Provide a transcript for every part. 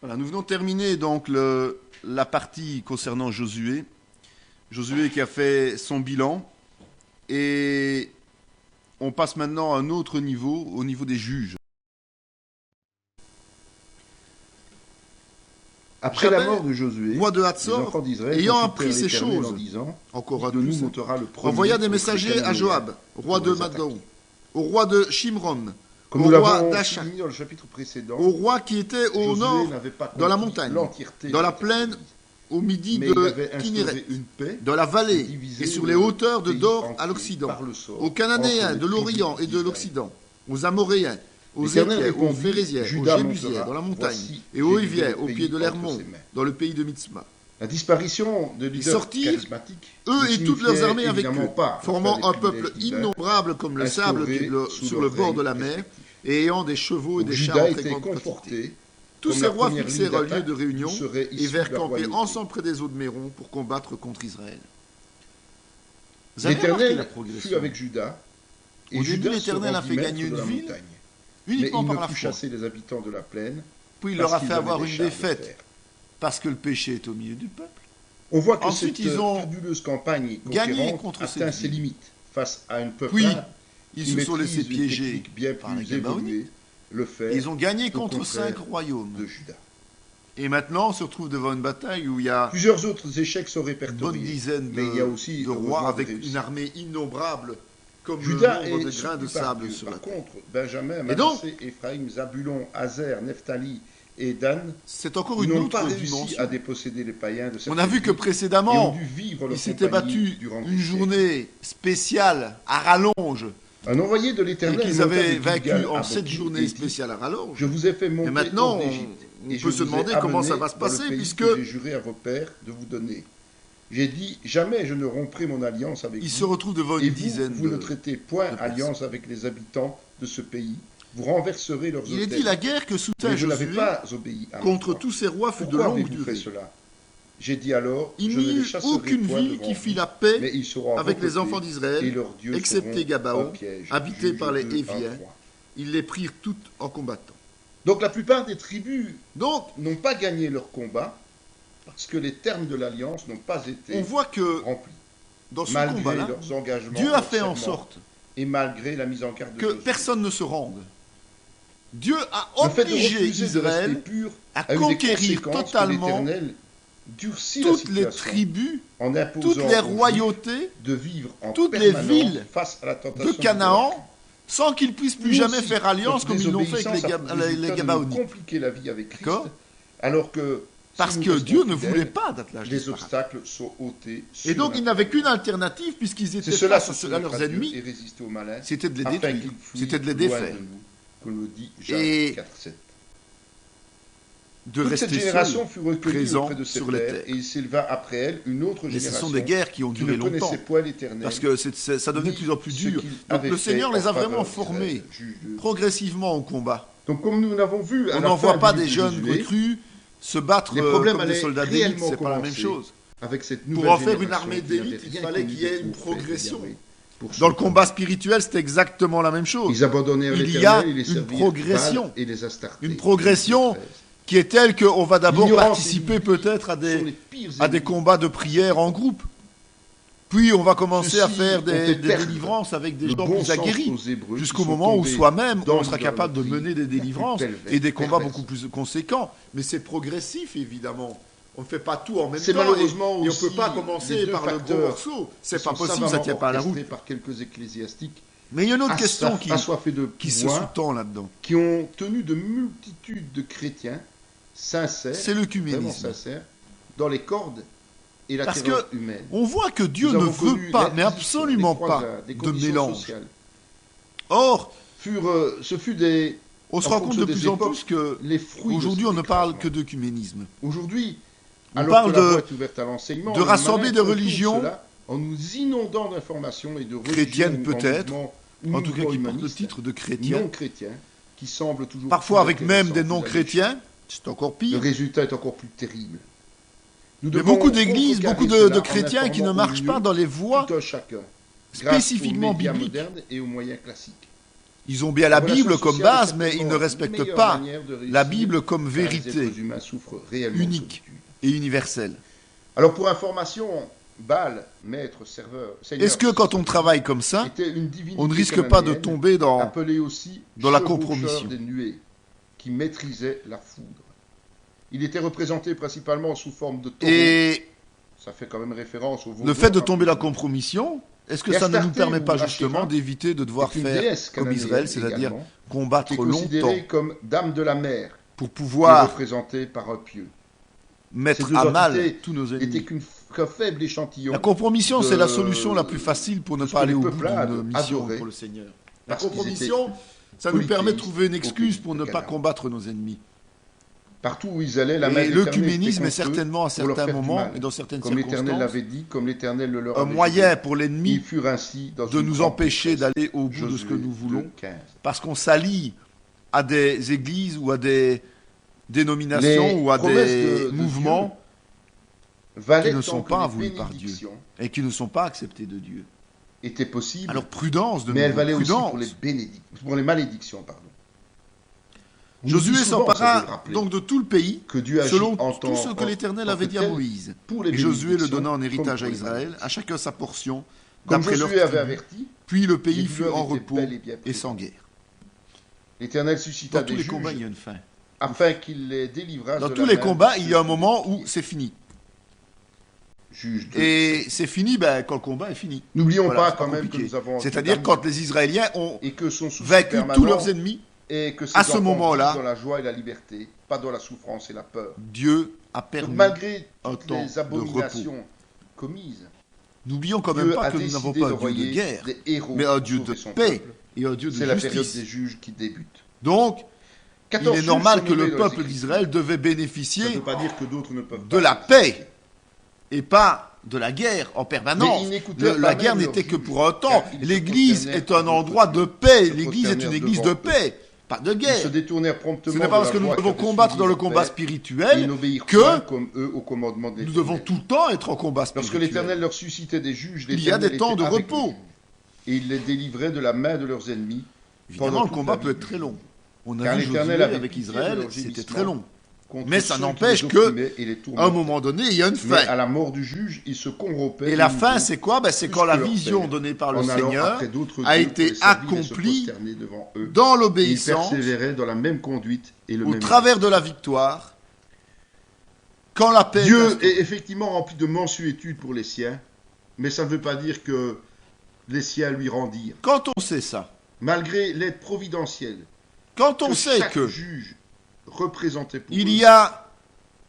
Voilà, nous venons de terminer donc la partie concernant Josué. Josué qui a fait son bilan. Et on passe maintenant à un autre niveau, au niveau des juges. Après la mort de Josué, roi de les Hatzor, enfants d'Israël ayant consultèrent appris ces l'Éternel choses, en disant, encore un de nous plus, montera le premier envoya des contre messagers les à Joab, roi de pour les Madaon, attaquer. au roi de Shimron, Comme au nous roi l'avons d'Achak, souligné dans le chapitre précédent, au roi qui était au Josué nord, n'avait pas dans la conquis montagne, l'entièreté dans de la la terre plaine, promise. au midi Mais il de avait Kinéret, instauré une paix dans la vallée divisé et sur le les hauteurs de pays Dor entier à l'Occident, par le sort aux Cananéens entre les de l'Orient tribus et de d'Israël. l'Occident, aux Amoréens, aux L'Éternel Étiens, aux répondit, Phérésiens, aux Juda Jébusiens, montera. dans la montagne, Voici, et aux j'ai livré Hiviens, le au pays pied de entre l'Hermon, ses mains. dans le pays de Mitzma. La disparition de leaders sortirent, charismatiques, Eux ne et toutes leurs signifiait armées avec évidemment eux, pas la formant fin un des peuple privilèges divins innombrable comme le sable instaurés sous sur leur le bord de règne la mer, respectif. et ayant des chevaux et Donc des chars Juda en très était grande quantité. conforté Tous comme ces la rois première fixèrent ligne un lieu d'attaque de réunion d'où serait et issue vinrent la camper royauté. ensemble près des eaux de Méron pour combattre contre Israël. Vous avez remarqué la L'Éternel progression. fut avec Juda, et Au début, Juda se l'Éternel a rendit fait maître gagner de une la ville montagne. uniquement Mais il par ne la put foi. chasser les habitants de la plaine, Puis il leur a parce fait qu'ils avoir avaient une des chars de défaite fer. parce que le péché est au milieu du peuple. On voit que Ensuite, cette ils ont fabuleuse campagne gagné conquérante contre atteint cette ses ville. limites face à une Puis, peuplade ils qui se sont laissés maîtrise une piéger technique bien par les plus Gabaonites. évoluée, le fait Et ils ont gagné au contre contraire 5 royaumes. de Juda. Et maintenant, on se retrouve devant une bataille où il y a Plusieurs autres échecs sont une bonne répertoriés, dizaine mais il y a aussi de rois heureusement des avec une réussites. armée innombrable, comme Juda le nombre est de grains de soutenu par sable Dieu. sur la Par terre. contre, Benjamin, Et donc- Manassé, Éphraïm, Zabulon, Azer, Nephtali et Dan C'est encore ils une n'ont pas autre réussi dimension. à déposséder les païens de On certaines a vu que villes et ont précédemment, dû vivre ils leur s'étaient compagnie battus durant des une siècles. journée spéciale à rallonge Un envoyé de et l'Éternel qu'ils monta avaient de vaincu Gilgal en à 7 Bokim journées et dit, spéciales à rallonge. Je vous ai fait monter Et maintenant, hors d'Égypte, on et je peut se vous ai demander comment amené ça va se dans le passer, pays puisque que j'ai juré à vos pères de vous donner. J'ai dit, jamais je ne romprai mon alliance avec ils vous. se retrouvent devant Et une dizaine vous ne de... traitez point de personnes. alliance avec les habitants de ce pays. Vous renverserez leurs Il est hôtels. dit la guerre que soutint Mais vous n'avez Josué pas obéi à ma contre voix. tous ces rois fut de Pourquoi longue avez-vous fait durée. cela? J'ai dit alors, Il je ne n'y les eut chasserai aucune point ville devant qui vous, fit la paix mais ils seront avec les rejetés, enfants et d'Israël, leurs dieux excepté seront Gabaon, en piège. habité Juge par les 2, 1, Héviens. 3. Ils les prirent toutes en combattant. Donc la plupart des tribus Donc, n'ont pas gagné leur combat parce que les termes de l'alliance n'ont pas été on voit que remplis, dans ce malgré combat-là, leurs engagements, Dieu a leurs fait en serments, sorte et malgré la mise en garde de que Josué. personne ne se rende. Dieu a Le fait de obligé refuser de rester Israël pur à a eu des conquérir conséquences que totalement l'Éternel durcit la toutes les situation tribus, en imposant toutes les aux Juifs royautés de vivre en toutes les permanence villes face à la tentation de Canaan, l'idolâtrie. sans qu'ils puissent plus Nous jamais aussi, faire alliance notre comme ils l'ont fait avec désobéissance a pour les résultat de nous Gabaonites. compliquer la vie avec Christ, D'accord? alors que Parce si nous que restons Dieu ne fidèles, voulait pas d'attelage les disparate. obstacles sont ôtés. Et donc, ils n'avaient qu'une alternative, puisqu'ils C'est étaient cela face se à leurs soumettre à Dieu ennemis, et résister aux malins, c'était de les afin détruire, qu'ils fuient c'était de les loin défaire, de nous, comme le dit Et Jacques 4,7. de Toute cette rester génération seuls. fut recueillie présents auprès de ses sur les pères, terres. et il s'éleva après elle une autre Mais ce génération sont des guerres qui ont qui duré ne longtemps, connaissait point l'Éternel, parce que ça devenait de plus en plus ce dur. qu'il Donc avait le fait Seigneur en les a faveur vraiment d'Israël, formés juge de- progressivement au combat. Donc comme nous l'avons vu, à On la n'envoie fin pas du des livre de jeunes Josué, recrues se battre les problèmes comme des allaient soldats d'élite, réellement c'est pas la même commencer chose. avec cette Pour nouvelle en faire une génération armée qui d'élite, n'avait il rien fallait connu qu'il y ait des une hauts faits de progression. Yahweh pour Dans le son combat peuple. spirituel, c'est exactement la même chose. Ils abandonnèrent Il y l'Éternel a et les une servirent progression. Baal et les Astartés. Une progression Verset 13. Qui est telle qu'on va d'abord L'ignorance participer et l'oubli peut-être à sont des, les pires à des ennemis. combats de prière en groupe. Puis on va commencer à Ceux-ci faire ont des fait perdre délivrances avec des le gens bon plus sens aguerris, aux Hébreux jusqu'au qui sont moment où tombés soi-même dans on sera capable de l'idolâtrie mener des délivrances la plus et des combats perverse. beaucoup plus conséquents. Mais c'est progressif, évidemment. On ne fait pas tout en même C'est temps. malheureusement et on ne aussi peut pas les commencer deux par le gros facteurs morceau. C'est qui pas sont possible, ça ne savamment tient pas la route. orchestrés par quelques ecclésiastiques Mais il y a une autre question qui assoiffés de se pouvoir, sous-tend là-dedans. qui ont tenu de multitudes de chrétiens sincères, C'est vraiment l'œcuménisme. sincères, dans les cordes et la Parce terreur que humaine. On voit que Dieu Nous ne avons veut connu pas, mais l'inquisition, absolument les pas, croisades, des de conditions mélange. sociales. Or, Ce fut des... on se en rend compte fonction de des plus en époques, plus que les fruits aujourd'hui de on cet ne parle écrasement. que d'œcuménisme. Aujourd'hui, On alors parle que la de- voie est ouverte à l'enseignement, de les rassembler malins des contournent religions cela en nous inondant d'informations et de chrétiennes religions ou peut-être, mouvements en tout cas mouvements qui portent le humanistes, titre de chrétien, non chrétiens, qui semblent toujours parfois plus avec même des intéressants, plus non-chrétiens, c'est encore alléchants. Le pire. résultat est encore plus terrible. Nous Il y a devons beaucoup d'églises, beaucoup contrecarrer cela de en chrétiens qui ne informant au marchent mieux pas dans les voies tout un chacun, grâce spécifiquement aux médias bibliques. modernes et aux moyens classiques. Ils ont bien la relation Bible comme sociale est base, mais ils certainement ne la respectent meilleure pas manière de réussir, la Bible comme car les vérité êtres humains souffrent réellement de unique solitude. et universelle. Alors pour information, Baal, maître, serveur, seigneur, Est-ce que quand on travaille comme ça, était une divinité on ne risque pas de cananéenne, tomber dans appelé aussi la chevaucheur compromission des nuées, qui maîtrisait la foudre. Il était représenté principalement sous forme de taureau. Et Ça fait quand même référence au le vautour, fait de hein. tomber dans la compromission, est-ce que Et ça ne nous Astarté permet ou pas Ashéra justement d'éviter de devoir est une faire déesse comme cananéenne Israël, c'est-à-dire également, qui combattre est longtemps considérée comme dame de la mer, pour qui est pouvoir représentée par un pieu. mettre Ces deux à mal entités tous nos N'était ennemis? qu'un faible échantillon. La compromission, de- c'est la solution la plus facile pour ne de ce pas que aller les au bout peuplades d'une mission adoraient, pour le Seigneur. La parce qu'ils compromission, ça nous permet de polythéistes trouver une au excuse pays pour de ne pas Canaan. combattre nos ennemis. Partout où ils allaient, la main Et de l'Éternel l'œcuménisme était est contre eux certainement à pour leur certains faire du moments mal. et dans certaines Comme l'Éternel circonstances l'avait dit, comme l'Éternel le leur un avait moyen dit. pour Ils l'ennemi furent ainsi dans de une nous grande empêcher détresse. d'aller au bout de ce que Josué nous voulons, 2:15. parce qu'on s'allie à des églises ou à des dénominations Les ou à promesses des de mouvements Valaient qui ne tant sont que pas les voulus par Dieu bénédictions et qui ne sont pas acceptés de Dieu. étaient possibles, Alors prudence de mais elles nouveau, valaient aussi prudence. pour les malédictions. Pardon. On Josué dit souvent, ça veut s'empara le rappeler, donc de tout le pays, que Dieu agit selon en tout ce que l'Éternel avait dit à Moïse. pour les Et Josué le bénédictions donna en comme héritage pour à les Israël, malédictions. à chacun sa portion, Comme d'après leur Josué avait tribu. averti, Puis le les pays fut douleurs en étaient repos bel et bien et sans présentes. guerre. l'Éternel suscita Dans tous des les combats, il juges y a une fin. afin qu'il les délivrasse Dans de tous la les main combats, de il y a un ceux moment qui où les c'est fini. Juge 2. Et c'est fini quand le combat est fini. N'oublions Voilà, pas c'est quand même que compliqué. nous avons C'est-à-dire Dame quand les Israéliens ont et que son souci vaincu permanent tous leurs ennemis, et que ses à ce enfants moment-là, vivent dans la joie et la liberté, pas dans la souffrance et la peur. Dieu a Donc, permis malgré un toutes temps les de abominations commises, N'oublions quand même Dieu pas a que nous n'avons décidé pas un Dieu de d'envoyer guerre, des héros mais un Dieu sauver de son paix peuple. et un Dieu de C'est la période justice. des juges qui débute. Donc, il 14 est juges normal sont que nommés le dans les peuple Écritures. d'Israël devait Ça ne bénéficier veut pas dire que d'autres ne peuvent de pas. la paix et pas de la guerre en Mais permanence. ils n'écoutaient pas La même guerre leurs n'était que juges, pour un temps. car ils se L'Église prosternaient est un devant endroit eux. de paix. Ils se L'Église est une prosternèrent église de devant paix, pas de Ils se guerre. détournèrent Ce promptement n'est pas parce que nous devons combattre dans le combat et spirituel n'obéirent que point comme eux au commandement de nous l'Éternel. devons tout le temps être en combat Lorsque spirituel. l'Éternel leur suscitait des juges, Il y a l'Éternel des temps était de avec repos. les juges, et il les délivrait de la main de leurs ennemis. Évidemment, pendant le toute combat la peut vie être du très jour. long. On a Car vu l'Éternel Josué avait avec pitié de Israël, leurs c'était gémissements très long. contre Mais ça ceux qui n'empêche les que, opprimaient et les À un tourmentaient. moment donné, il y a une Mais fin. à la mort du juge, ils se corrompaient. Et la de fin, nouveau, c'est quoi? C'est plus quand la que leur vision père, donnée par le en allant Seigneur après d'autres a dieux pour été les servir et se accomplie prosterner devant eux. dans Et ils l'obéissance, persévéraient dans la même conduite et le au même travers de la victoire, quand la paix est Dieu instaurée. est effectivement rempli de mansuétude pour les siens, mais ça ne veut pas dire que les siens lui rendirent. Quand on sait ça, Malgré l'aide providentielle quand on que sait chaque que juge représentait pour il eux, y a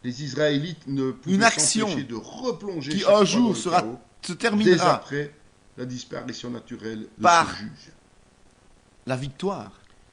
les Israélites ne pouvaient une action s'empêcher de replonger qui chaque fois un dans jour le sera, chaos, se dès terminera après la disparition naturelle de par ce juge. la victoire,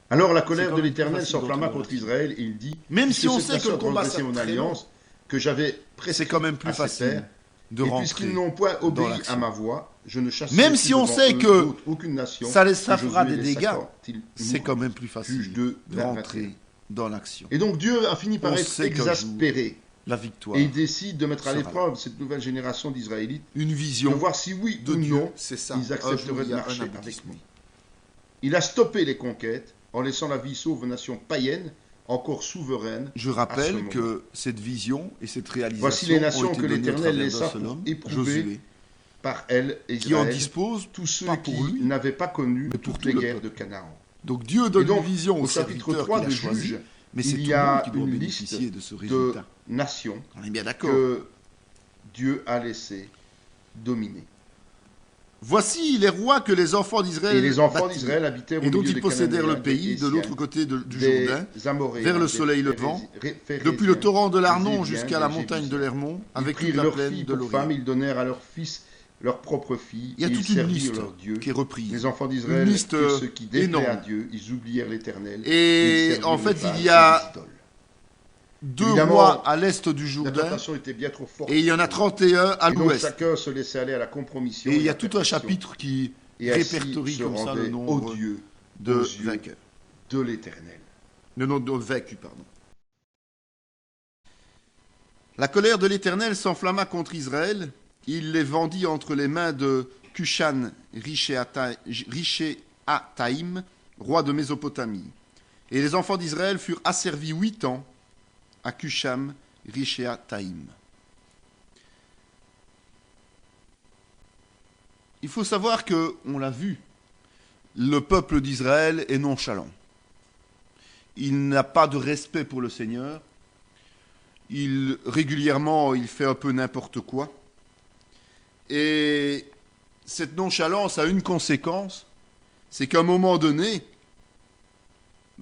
Alors la C'est colère quand de même l'Éternel plus facile s'enflamma d'entrer contre là-dessus. Israël et il dit même puisque si on cette sait que le nation a combat transgressé sera mon très long, alliance que j'avais c'est prescrite quand même plus à ses facile pères, de et rentrer. puisqu'ils n'ont point obéi l'action. à ma voix, je ne chasserai Même plus si on devant sait eux que d'autre aucune nation, ça que fera Josué des les dégâts, sacrifie. c'est quand même plus Juge facile 2, de vers rentrer 21. dans l'action. Et donc Dieu a fini par On être sait qu'un exaspéré. La victoire, Et il décide de mettre à sera l'épreuve cette nouvelle génération d'Israélites, une de vision voir si oui de ou Dieu, non c'est ça. ils Un jour, accepteraient il y de a marcher un avec aboutissement. lui. Il a stoppé les conquêtes en laissant la vie sauve aux nations païennes, encore souveraines. Je à ce rappelle moment. que cette vision et cette réalisation Voici les nations ont été que données au l'Éternel travers laissa d'un seul pour homme, éprouver Josué, par elle et qui en Israël, dispose tous ceux pas qui pour lui, n'avaient pas connu mais pour toutes tout les le guerres peuple. de Canaan. Donc Dieu Et donne donc, une vision au aux chapitre serviteurs 3 qu'il a de choisis, Juges, mais c'est il tout y le a monde qui doit une bénéficier liste de ce de résultat. nations On est bien d'accord. que Dieu a laissé dominer. Voici les rois que les enfants d'Israël Et les enfants bâtirent, d'Israël habitèrent au et dont milieu ils des possédèrent le Cananéens, pays des de l'autre Hétiens, côté du des Jourdain, Amoréens, vers le des soleil levant, Phéréziens, depuis le torrent de des l'Arnon Éviens, jusqu'à la des montagne de Jébusiens. l'Hermon, Ils avec toute prirent la leurs plaine filles de pour femmes, l'Orient. ils donnèrent à leurs fils leurs propres filles, Il y a et ils toute une servirent liste leur Dieu. qui est reprise. Les enfants d'Israël, Une liste, firent ce qui déplaît énorme. à Dieu, ils oublièrent l'Éternel. Et ils servirent en fait, les Baals il y a et les idoles. deux Évidemment, rois à l'est du La Jourdain, tentation était bien trop forte. et il y en a 31 à Et donc l'ouest. chacun se laissait aller à la compromission. Et il y a à la tout un perfection. chapitre qui Et ainsi répertorie se comme ça le rendait nombre odieux de aux yeux vainqueurs. de l'Éternel. Le nombre de vaincus, pardon. La colère de l'Éternel s'enflamma contre Israël. Il les vendit entre les mains de Cushan Rishéataïm, roi de Mésopotamie. Et les enfants d'Israël furent asservis 8 ans à Cusham Rishéataïm. Il faut savoir que, on l'a vu, le peuple d'Israël est nonchalant. Il n'a pas de respect pour le Seigneur. Régulièrement, il fait un peu n'importe quoi. Et cette nonchalance a une conséquence, c'est qu'à un moment donné,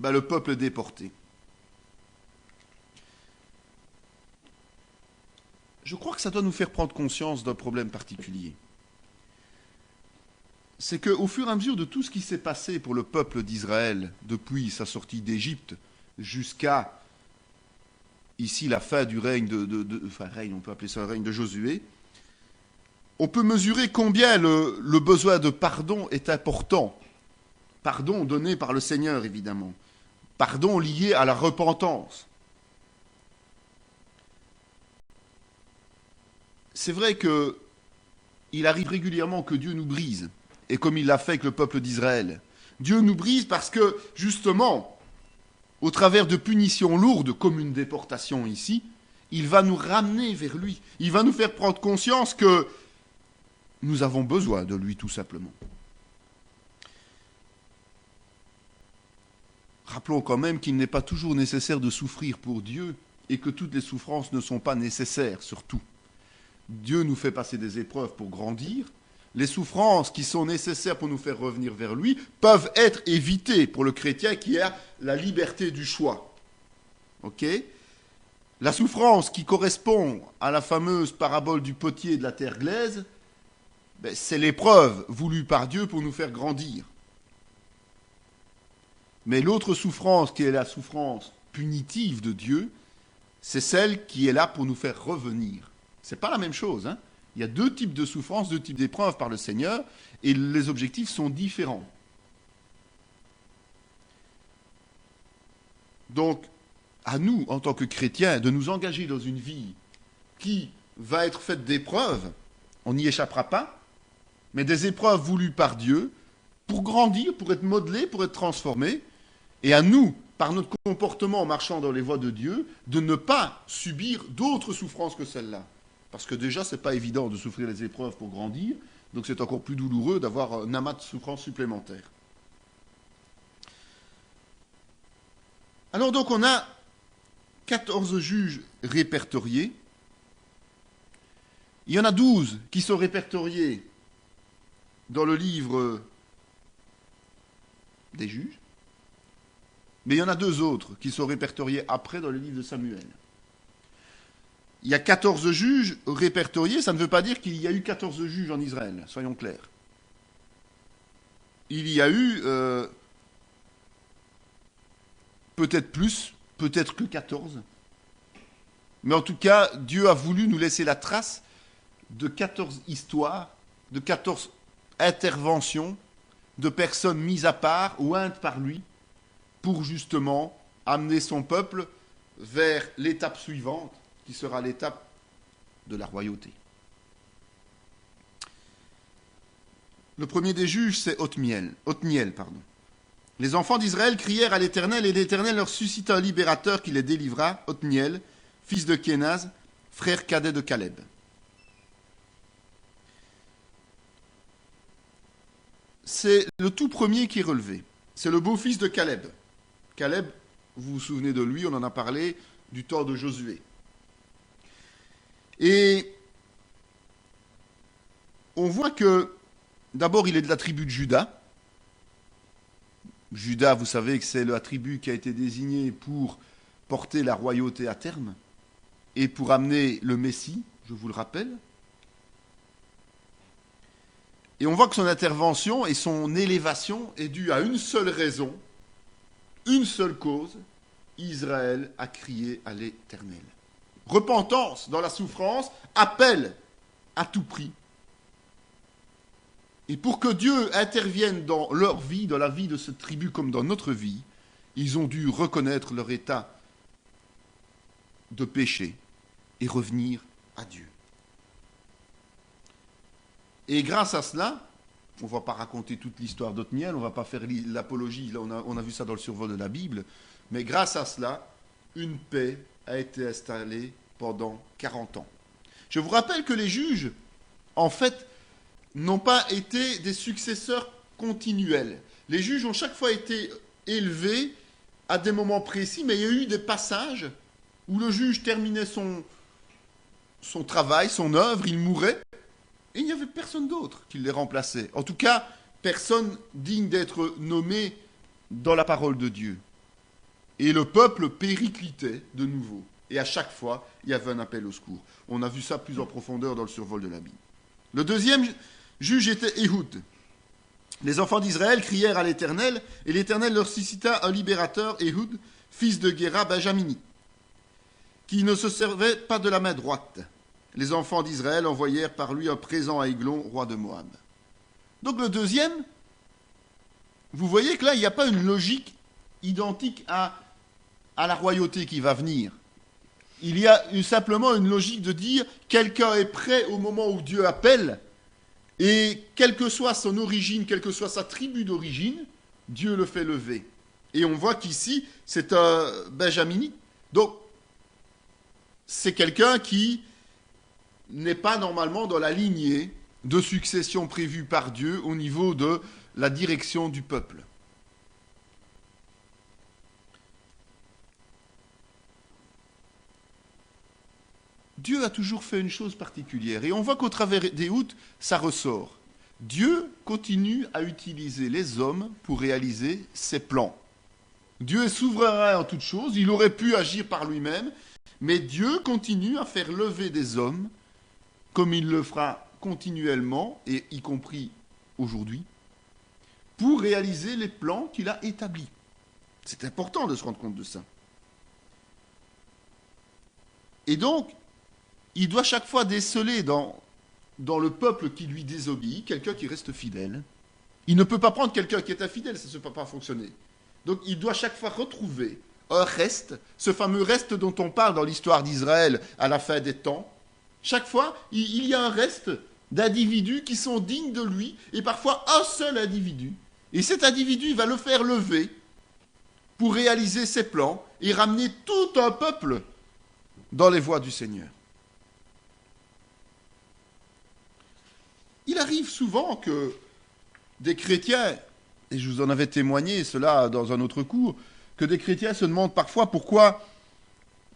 le peuple est déporté. Je crois que ça doit nous faire prendre conscience d'un problème particulier. C'est qu'au fur et à mesure de tout ce qui s'est passé pour le peuple d'Israël, depuis sa sortie d'Égypte jusqu'à ici la fin du règne on peut appeler ça un règne de Josué, on peut mesurer combien le besoin de pardon est important. Pardon donné par le Seigneur, évidemment. Pardon lié à la repentance. C'est vrai qu'il arrive régulièrement que Dieu nous brise, et comme il l'a fait avec le peuple d'Israël. Dieu nous brise parce que, justement, au travers de punitions lourdes, comme une déportation ici, il va nous ramener vers lui. Il va nous faire prendre conscience que nous avons besoin de lui, tout simplement. Rappelons quand même qu'il n'est pas toujours nécessaire de souffrir pour Dieu et que toutes les souffrances ne sont pas nécessaires, surtout. Dieu nous fait passer des épreuves pour grandir. Les souffrances qui sont nécessaires pour nous faire revenir vers lui peuvent être évitées pour le chrétien qui a la liberté du choix. Ok ? La souffrance qui correspond à la fameuse parabole du potier et de la terre glaise, c'est l'épreuve voulue par Dieu pour nous faire grandir. Mais l'autre souffrance, qui est la souffrance punitive de Dieu, c'est celle qui est là pour nous faire revenir. C'est pas la même chose, hein. Il y a 2 types de souffrances, 2 types d'épreuves par le Seigneur, et les objectifs sont différents. Donc, à nous, en tant que chrétiens, de nous engager dans une vie qui va être faite d'épreuves, on n'y échappera pas, mais des épreuves voulues par Dieu, pour grandir, pour être modelés, pour être transformés, et à nous, par notre comportement en marchant dans les voies de Dieu, de ne pas subir d'autres souffrances que celles-là. Parce que déjà, ce n'est pas évident de souffrir les épreuves pour grandir, donc c'est encore plus douloureux d'avoir un amas de souffrances supplémentaires. Alors donc on a 14 juges répertoriés. Il y en a 12 qui sont répertoriés dans le livre des juges, mais il y en a 2 autres qui sont répertoriés après dans le livre de Samuel. Il y a 14 juges répertoriés, ça ne veut pas dire qu'il y a eu 14 juges en Israël, soyons clairs. Il y a eu peut-être plus, peut-être que 14. Mais en tout cas, Dieu a voulu nous laisser la trace de 14 histoires, de 14 interventions de personnes mises à part ou ointes par lui pour justement amener son peuple vers l'étape suivante, qui sera l'étape de la royauté. Le premier des juges, c'est Othniel. Les enfants d'Israël crièrent à l'Éternel, et l'Éternel leur suscita un libérateur qui les délivra, Othniel, fils de Kénaz, frère cadet de Caleb. C'est le tout premier qui est relevé. C'est le beau-fils de Caleb. Caleb, vous vous souvenez de lui, on en a parlé, du temps de Josué. Et on voit que, d'abord, il est de la tribu de Juda. Juda, vous savez que c'est la tribu qui a été désignée pour porter la royauté à terme et pour amener le Messie, je vous le rappelle. Et on voit que son intervention et son élévation est due à une seule raison, une seule cause: Israël a crié à l'Éternel. Repentance dans la souffrance, appel à tout prix. Et pour que Dieu intervienne dans leur vie, dans la vie de cette tribu comme dans notre vie, ils ont dû reconnaître leur état de péché et revenir à Dieu. Et grâce à cela, On ne va pas raconter toute l'histoire d'Othniel, on ne va pas faire l'apologie, là on a vu ça dans le survol de la Bible, mais grâce à cela, une paix a été installée pendant 40 ans. Je vous rappelle que les juges, en fait, n'ont pas été des successeurs continuels. Les juges ont chaque fois été élevés à des moments précis, mais il y a eu des passages où le juge terminait son travail, son œuvre, il mourait, et il n'y avait personne d'autre qui les remplaçait. En tout cas, personne digne d'être nommé dans la parole de Dieu. Et le peuple périclitait de nouveau. Et à chaque fois, il y avait un appel au secours. On a vu ça plus en profondeur dans le survol de la Bible. Le deuxième juge était Éhoud. Les enfants d'Israël crièrent à l'Éternel, et l'Éternel leur suscita un libérateur, Éhoud, fils de Guéra Benjamini, qui ne se servait pas de la main droite. Les enfants d'Israël envoyèrent par lui un présent à Églon, roi de Moab. Donc le deuxième, vous voyez que là, il n'y a pas une logique identique à la royauté qui va venir. Il y a simplement une logique de dire quelqu'un est prêt au moment où Dieu appelle, et quelle que soit son origine, quelle que soit sa tribu d'origine, Dieu le fait lever. Et on voit qu'ici, c'est un benjaminite. Donc, c'est quelqu'un qui n'est pas normalement dans la lignée de succession prévue par Dieu au niveau de la direction du peuple. Dieu a toujours fait une chose particulière, et on voit qu'au travers d'Éhoud, ça ressort. Dieu continue à utiliser les hommes pour réaliser ses plans. Dieu est souverain en toutes choses, il aurait pu agir par lui-même, mais Dieu continue à faire lever des hommes, comme il le fera continuellement, et y compris aujourd'hui, pour réaliser les plans qu'il a établis. C'est important de se rendre compte de ça. Et donc, il doit chaque fois déceler dans le peuple qui lui désobéit, quelqu'un qui reste fidèle. Il ne peut pas prendre quelqu'un qui est infidèle, ça ne peut pas fonctionner. Donc il doit chaque fois retrouver un reste, ce fameux reste dont on parle dans l'histoire d'Israël à la fin des temps. Chaque fois, il y a un reste d'individus qui sont dignes de lui, et parfois un seul individu. Et cet individu va le faire lever pour réaliser ses plans et ramener tout un peuple dans les voies du Seigneur. Il arrive souvent que des chrétiens, et je vous en avais témoigné cela dans un autre cours, que des chrétiens se demandent parfois pourquoi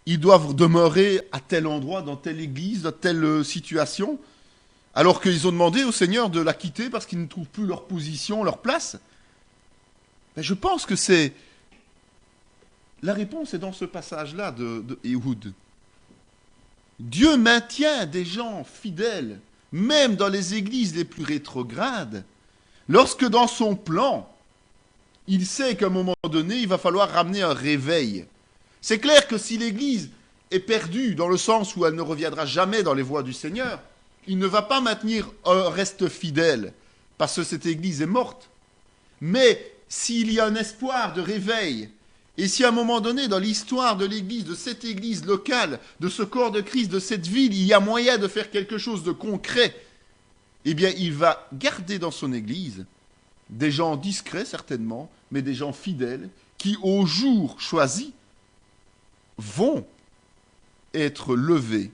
ils doivent demeurer à tel endroit, dans telle église, dans telle situation, alors qu'ils ont demandé au Seigneur de la quitter parce qu'ils ne trouvent plus leur position, leur place. Mais je pense que c'est... La réponse est dans ce passage-là de Éhoud. Dieu maintient des gens fidèles, même dans les églises les plus rétrogrades, lorsque dans son plan, il sait qu'à un moment donné, il va falloir ramener un réveil. C'est clair que si l'église est perdue, dans le sens où elle ne reviendra jamais dans les voies du Seigneur, il ne va pas maintenir un reste fidèle, parce que cette église est morte. Mais s'il y a un espoir de réveil, et si à un moment donné, dans l'histoire de l'église, de cette église locale, de ce corps de Christ, de cette ville, il y a moyen de faire quelque chose de concret, eh bien, il va garder dans son église des gens discrets, certainement, mais des gens fidèles, qui, au jour choisi, vont être levés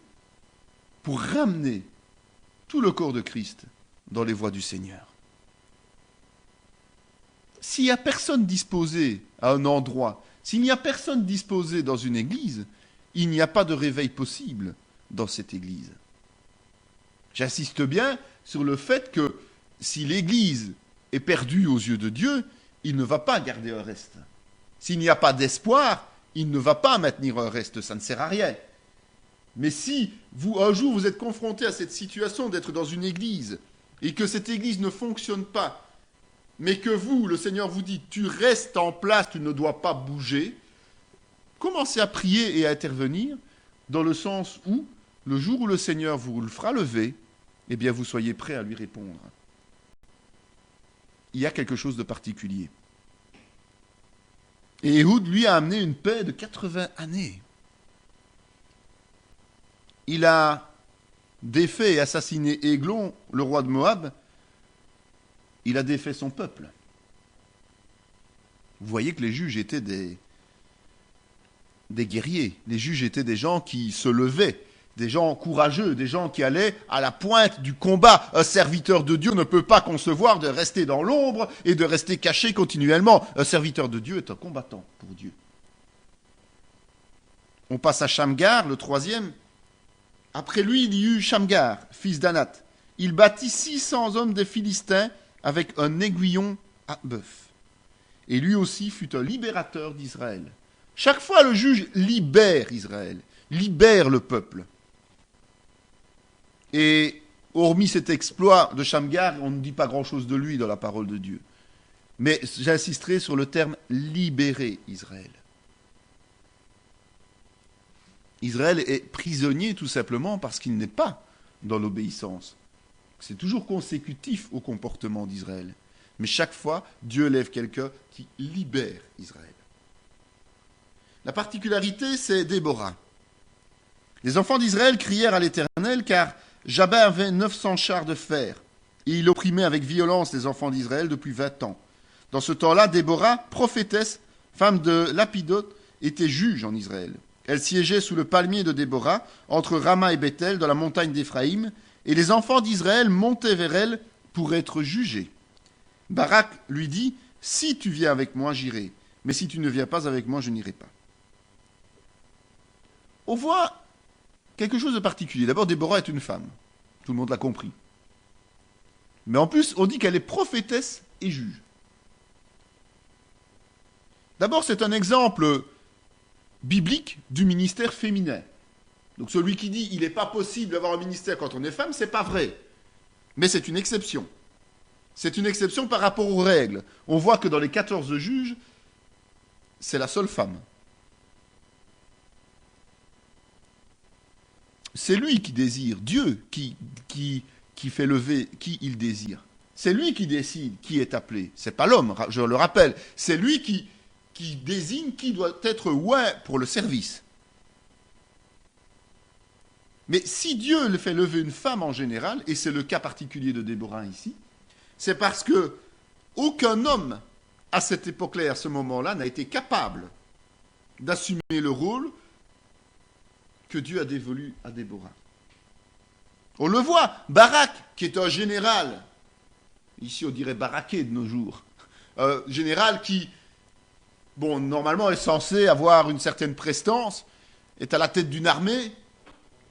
pour ramener tout le corps de Christ dans les voies du Seigneur. S'il n'y a personne disposé à un endroit, s'il n'y a personne disposé dans une église, il n'y a pas de réveil possible dans cette église. J'insiste bien sur le fait que si l'église est perdue aux yeux de Dieu, il ne va pas garder un reste. S'il n'y a pas d'espoir, il ne va pas maintenir un reste, ça ne sert à rien. Mais si un jour vous êtes confronté à cette situation d'être dans une église et que cette église ne fonctionne pas, mais que vous, le Seigneur vous dit, tu restes en place, tu ne dois pas bouger, commencez à prier et à intervenir dans le sens où, le jour où le Seigneur vous le fera lever, eh bien vous soyez prêts à lui répondre. Il y a quelque chose de particulier. Et Éhoud, lui, a amené une paix de 80 années. Il a défait et assassiné Églon, le roi de Moab, il a défait son peuple. Vous voyez que les juges étaient des guerriers. Les juges étaient des gens qui se levaient, des gens courageux, des gens qui allaient à la pointe du combat. Un serviteur de Dieu ne peut pas concevoir de rester dans l'ombre et de rester caché continuellement. Un serviteur de Dieu est un combattant pour Dieu. On passe à Shamgar, le troisième. Après lui, il y eut Shamgar, fils d'Anath. Il bâtit 600 hommes des Philistins avec un aiguillon à bœuf. Et lui aussi fut un libérateur d'Israël. Chaque fois, le juge libère Israël, libère le peuple. Et hormis cet exploit de Shamgar, on ne dit pas grand-chose de lui dans la parole de Dieu. Mais j'insisterai sur le terme « libérer Israël ». Israël est prisonnier tout simplement parce qu'il n'est pas dans l'obéissance. C'est toujours consécutif au comportement d'Israël. Mais chaque fois, Dieu lève quelqu'un qui libère Israël. La particularité, c'est Déborah. Les enfants d'Israël crièrent à l'Éternel, car Jabin avait 900 chars de fer, et il opprimait avec violence les enfants d'Israël depuis 20 ans. Dans ce temps-là, Déborah, prophétesse, femme de Lapidote, était juge en Israël. Elle siégeait sous le palmier de Déborah, entre Rama et Bethel, dans la montagne d'Éphraïm, et les enfants d'Israël montaient vers elle pour être jugés. Barak lui dit, « Si tu viens avec moi, j'irai, mais si tu ne viens pas avec moi, je n'irai pas. » On voit quelque chose de particulier. D'abord, Déborah est une femme. Tout le monde l'a compris. Mais en plus, on dit qu'elle est prophétesse et juge. D'abord, c'est un exemple biblique du ministère féminin. Donc celui qui dit il n'est pas possible d'avoir un ministère quand on est femme, c'est pas vrai. Mais c'est une exception. C'est une exception par rapport aux règles. On voit que dans les 14 juges, c'est la seule femme. C'est lui qui désire, Dieu qui fait lever qui il désire. C'est lui qui décide qui est appelé. C'est pas l'homme, je le rappelle. C'est lui qui désigne qui doit être oint pour le service. Mais si Dieu le fait lever une femme en général, et c'est le cas particulier de Déborah ici, c'est parce que aucun homme à cette époque-là et à ce moment-là n'a été capable d'assumer le rôle que Dieu a dévolu à Déborah. On le voit, Barak, qui est un général, ici on dirait baraqué de nos jours, un général qui, bon, normalement est censé avoir une certaine prestance, est à la tête d'une armée.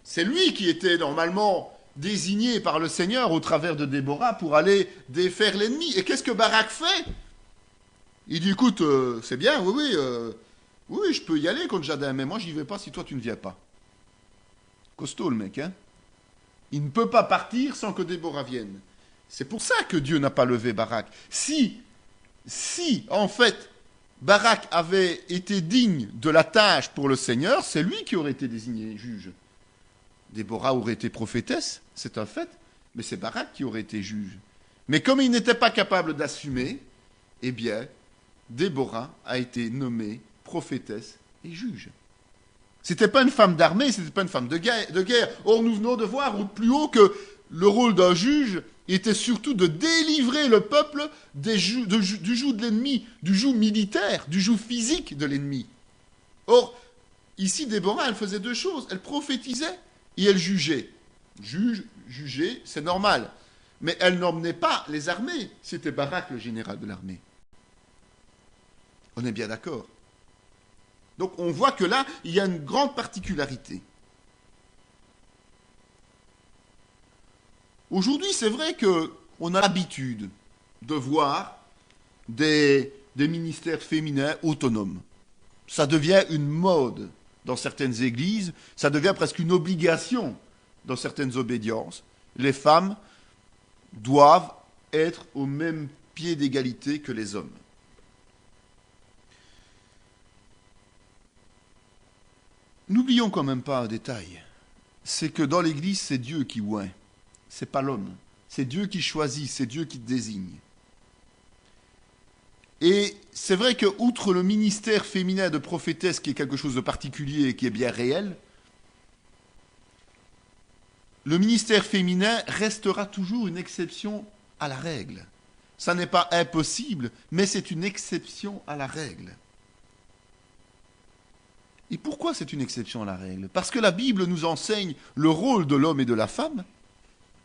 C'est lui qui était normalement désigné par le Seigneur au travers de Déborah pour aller défaire l'ennemi. Et qu'est-ce que Barak fait? Il dit, écoute, c'est bien, oui, je peux y aller contre Jadin, mais moi j'y vais pas si toi tu ne viens pas. Costaud le mec, hein? Il ne peut pas partir sans que Déborah vienne. C'est pour ça que Dieu n'a pas levé Barak. Si, en fait, Barak avait été digne de la tâche pour le Seigneur, c'est lui qui aurait été désigné juge. Déborah aurait été prophétesse, c'est un fait, mais c'est Barak qui aurait été juge. Mais comme il n'était pas capable d'assumer, eh bien, Déborah a été nommée prophétesse et juge. C'était pas une femme d'armée, c'était pas une femme de guerre. Or, nous venons de voir plus haut que le rôle d'un juge était surtout de délivrer le peuple du joug de l'ennemi, du joug militaire, du joug physique de l'ennemi. Or, ici, Déborah, elle faisait deux choses. Elle prophétisait et elle jugeait. Juger, c'est normal. Mais elle n'emmenait pas les armées. C'était Barak, le général de l'armée. On est bien d'accord. Donc on voit que là, il y a une grande particularité. Aujourd'hui, c'est vrai qu'on a l'habitude de voir des ministères féminins autonomes. Ça devient une mode dans certaines églises, ça devient presque une obligation dans certaines obédiences. Les femmes doivent être au même pied d'égalité que les hommes. N'oublions quand même pas un détail, c'est que dans l'Église, c'est Dieu qui oint, c'est pas l'homme. C'est Dieu qui choisit, c'est Dieu qui désigne. Et c'est vrai que, outre le ministère féminin de prophétesse, qui est quelque chose de particulier et qui est bien réel, le ministère féminin restera toujours une exception à la règle. ça n'est pas impossible, mais c'est une exception à la règle. Et pourquoi c'est une exception à la règle? Parce que la Bible nous enseigne le rôle de l'homme et de la femme,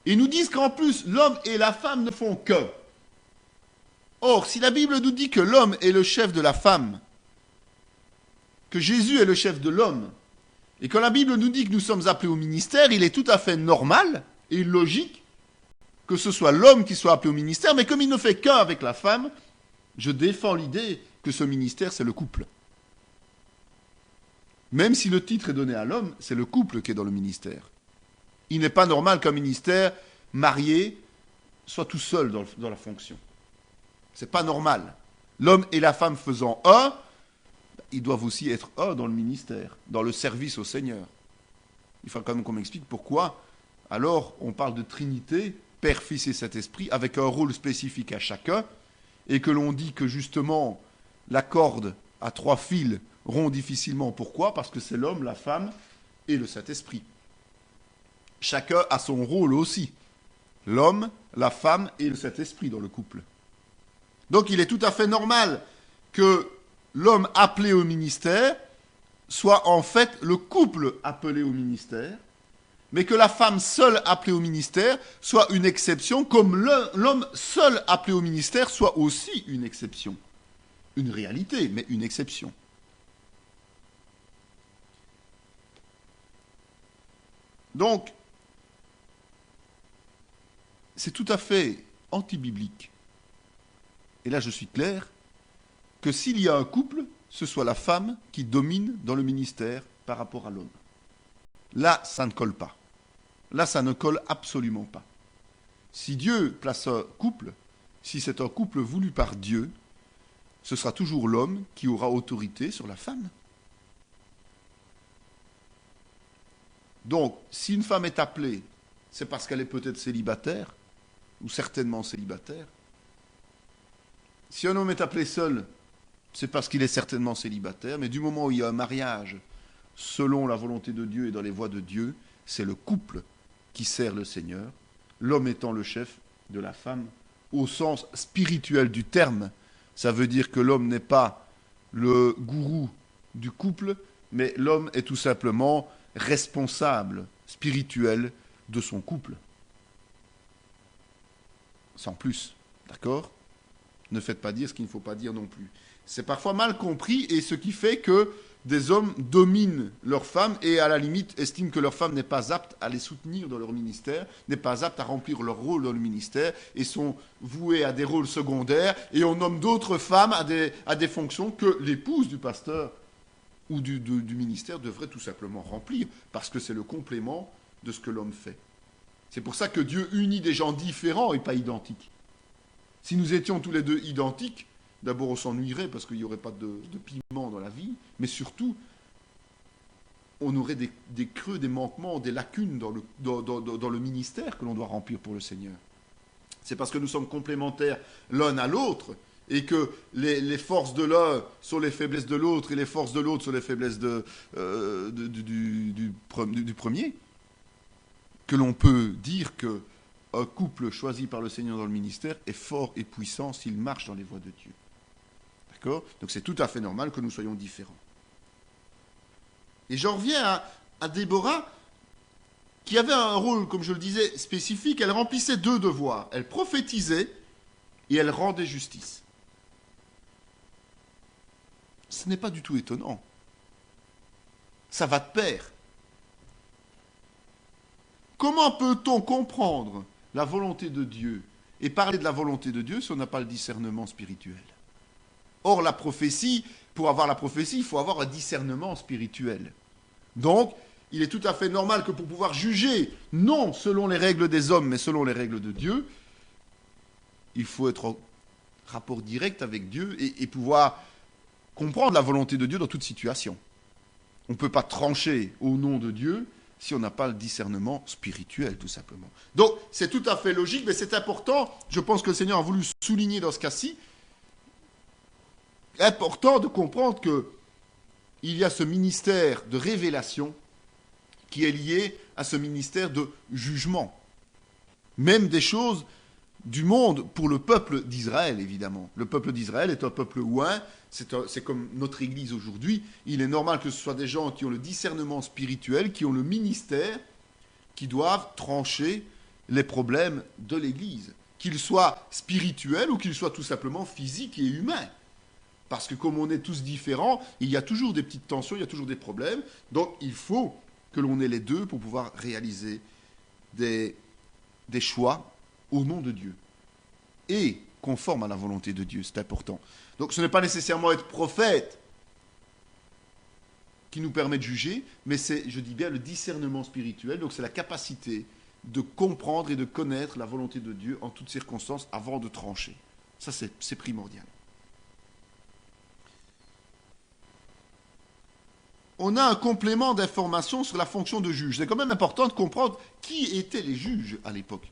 et nous disent qu'en plus, l'homme et la femme ne font que. Or, si la Bible nous dit que l'homme est le chef de la femme, que Jésus est le chef de l'homme, et quand la Bible nous dit que nous sommes appelés au ministère, il est tout à fait normal et logique que ce soit l'homme qui soit appelé au ministère, mais comme il ne fait qu'un avec la femme, je défends l'idée que ce ministère, c'est le couple. Même si le titre est donné à l'homme, c'est le couple qui est dans le ministère. Il n'est pas normal qu'un ministère marié soit tout seul dans la fonction. C'est pas normal. L'homme et la femme faisant un, ils doivent aussi être un dans le ministère, dans le service au Seigneur. Il faut quand même qu'on m'explique pourquoi, alors, on parle de Trinité, Père, Fils et Saint-Esprit, avec un rôle spécifique à chacun, et que l'on dit que justement, la corde à 3 fils rompt difficilement. Pourquoi? Parce que c'est l'homme, la femme et le Saint-Esprit. Chacun a son rôle aussi. L'homme, la femme et le Saint-Esprit dans le couple. Donc il est tout à fait normal que l'homme appelé au ministère soit en fait le couple appelé au ministère, mais que la femme seule appelée au ministère soit une exception, comme l'homme seul appelé au ministère soit aussi une exception. Une réalité, mais une exception. Donc, c'est tout à fait anti-biblique. Et là, je suis clair, que s'il y a un couple, ce soit la femme qui domine dans le ministère par rapport à l'homme. Là, ça ne colle pas. Là, ça ne colle absolument pas. Si Dieu place un couple, si c'est un couple voulu par Dieu, ce sera toujours l'homme qui aura autorité sur la femme. Donc, si une femme est appelée, c'est parce qu'elle est peut-être célibataire, ou certainement célibataire. Si un homme est appelé seul, c'est parce qu'il est certainement célibataire, mais du moment où il y a un mariage selon la volonté de Dieu et dans les voies de Dieu, c'est le couple qui sert le Seigneur, l'homme étant le chef de la femme, au sens spirituel du terme. Ça veut dire que l'homme n'est pas le gourou du couple, mais l'homme est tout simplement responsable spirituel de son couple. Sans plus, d'accord? Ne faites pas dire ce qu'il ne faut pas dire non plus. C'est parfois mal compris et ce qui fait que des hommes dominent leurs femmes et à la limite estiment que leur femme n'est pas apte à les soutenir dans leur ministère, n'est pas apte à remplir leur rôle dans le ministère et sont voués à des rôles secondaires et on nomme d'autres femmes à des fonctions que l'épouse du pasteur ou du ministère devrait tout simplement remplir parce que c'est le complément de ce que l'homme fait. C'est pour ça que Dieu unit des gens différents et pas identiques. Si nous étions tous les deux identiques, d'abord on s'ennuierait parce qu'il n'y aurait pas de piment dans la vie, mais surtout, on aurait des creux, des manquements, des lacunes dans le ministère que l'on doit remplir pour le Seigneur. C'est parce que nous sommes complémentaires l'un à l'autre et que les forces de l'un sont les faiblesses de l'autre et les forces de l'autre sont les faiblesses du premier, que l'on peut dire que un couple choisi par le Seigneur dans le ministère est fort et puissant s'il marche dans les voies de Dieu. D'accord? Donc c'est tout à fait normal que nous soyons différents. Et j'en reviens à Déborah, qui avait un rôle, comme je le disais, spécifique. Elle remplissait 2 devoirs. Elle prophétisait et elle rendait justice. Ce n'est pas du tout étonnant. Ça va de pair. Comment peut-on comprendre la volonté de Dieu et parler de la volonté de Dieu si on n'a pas le discernement spirituel? Or, la prophétie, pour avoir la prophétie, il faut avoir un discernement spirituel. Donc, il est tout à fait normal que pour pouvoir juger, non selon les règles des hommes, mais selon les règles de Dieu, il faut être en rapport direct avec Dieu et pouvoir comprendre la volonté de Dieu dans toute situation. On ne peut pas trancher au nom de Dieu si on n'a pas le discernement spirituel, tout simplement. Donc, c'est tout à fait logique, mais c'est important, je pense que le Seigneur a voulu souligner dans ce cas-ci, important de comprendre qu'il y a ce ministère de révélation qui est lié à ce ministère de jugement. Même des choses du monde pour le peuple d'Israël, évidemment. Le peuple d'Israël est un peuple oint, c'est comme notre Église aujourd'hui. Il est normal que ce soit des gens qui ont le discernement spirituel, qui ont le ministère, qui doivent trancher les problèmes de l'Église, qu'ils soient spirituels ou qu'ils soient tout simplement physiques et humains. Parce que comme on est tous différents, il y a toujours des petites tensions, il y a toujours des problèmes. Donc il faut que l'on ait les deux pour pouvoir réaliser des choix au nom de Dieu. Et conforme à la volonté de Dieu, c'est important. Donc ce n'est pas nécessairement être prophète qui nous permet de juger, mais c'est, je dis bien, le discernement spirituel. Donc c'est la capacité de comprendre et de connaître la volonté de Dieu en toutes circonstances avant de trancher. Ça, c'est primordial. On a un complément d'information sur la fonction de juge. C'est quand même important de comprendre qui étaient les juges à l'époque.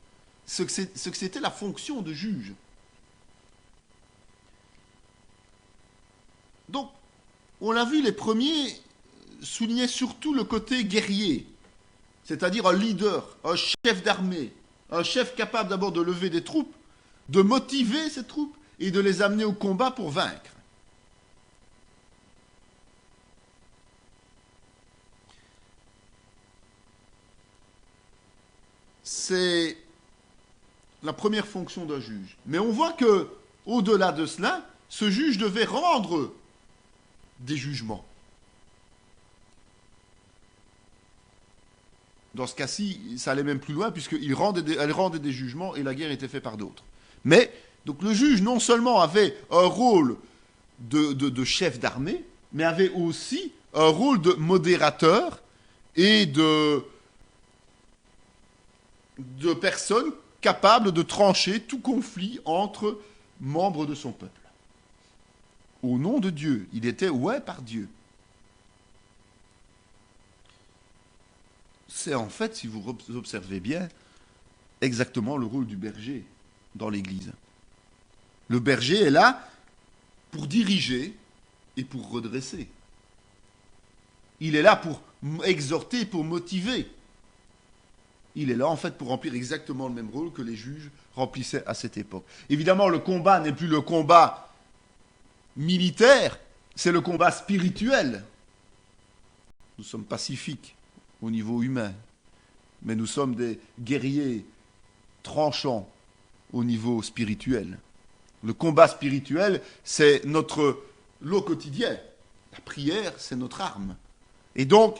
Ce que c'était la fonction de juge. Donc, on l'a vu, les premiers soulignaient surtout le côté guerrier, c'est-à-dire un leader, un chef d'armée, un chef capable d'abord de lever des troupes, de motiver ces troupes et de les amener au combat pour vaincre. C'est la première fonction d'un juge. Mais on voit que, au-delà de cela, ce juge devait rendre des jugements. Dans ce cas-ci, ça allait même plus loin, puisqu'elle rendait des jugements et la guerre était faite par d'autres. Mais, donc le juge, non seulement avait un rôle de chef d'armée, mais avait aussi un rôle de modérateur et de personnes capables de trancher tout conflit entre membres de son peuple. Au nom de Dieu, il était oué par Dieu. C'est en fait, si vous observez bien, exactement le rôle du berger dans l'Église. Le berger est là pour diriger et pour redresser. Il est là pour exhorter, pour motiver. Il est là en fait pour remplir exactement le même rôle que les juges remplissaient à cette époque. Évidemment, le combat n'est plus le combat militaire, c'est le combat spirituel. Nous sommes pacifiques au niveau humain, mais nous sommes des guerriers tranchants au niveau spirituel. Le combat spirituel, c'est notre lot quotidien. La prière, c'est notre arme. Et donc,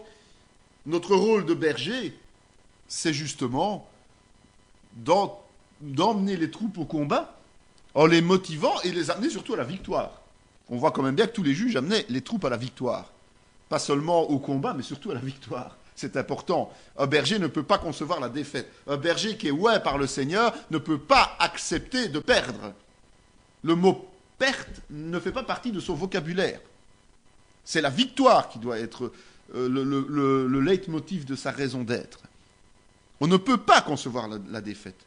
notre rôle de berger, c'est justement d'emmener les troupes au combat en les motivant et les amener surtout à la victoire. On voit quand même bien que tous les juges amenaient les troupes à la victoire. Pas seulement au combat, mais surtout à la victoire. C'est important. Un berger ne peut pas concevoir la défaite. Un berger qui est oué par le Seigneur ne peut pas accepter de perdre. Le mot perte ne fait pas partie de son vocabulaire. C'est la victoire qui doit être le leitmotiv de sa raison d'être. On ne peut pas concevoir la défaite.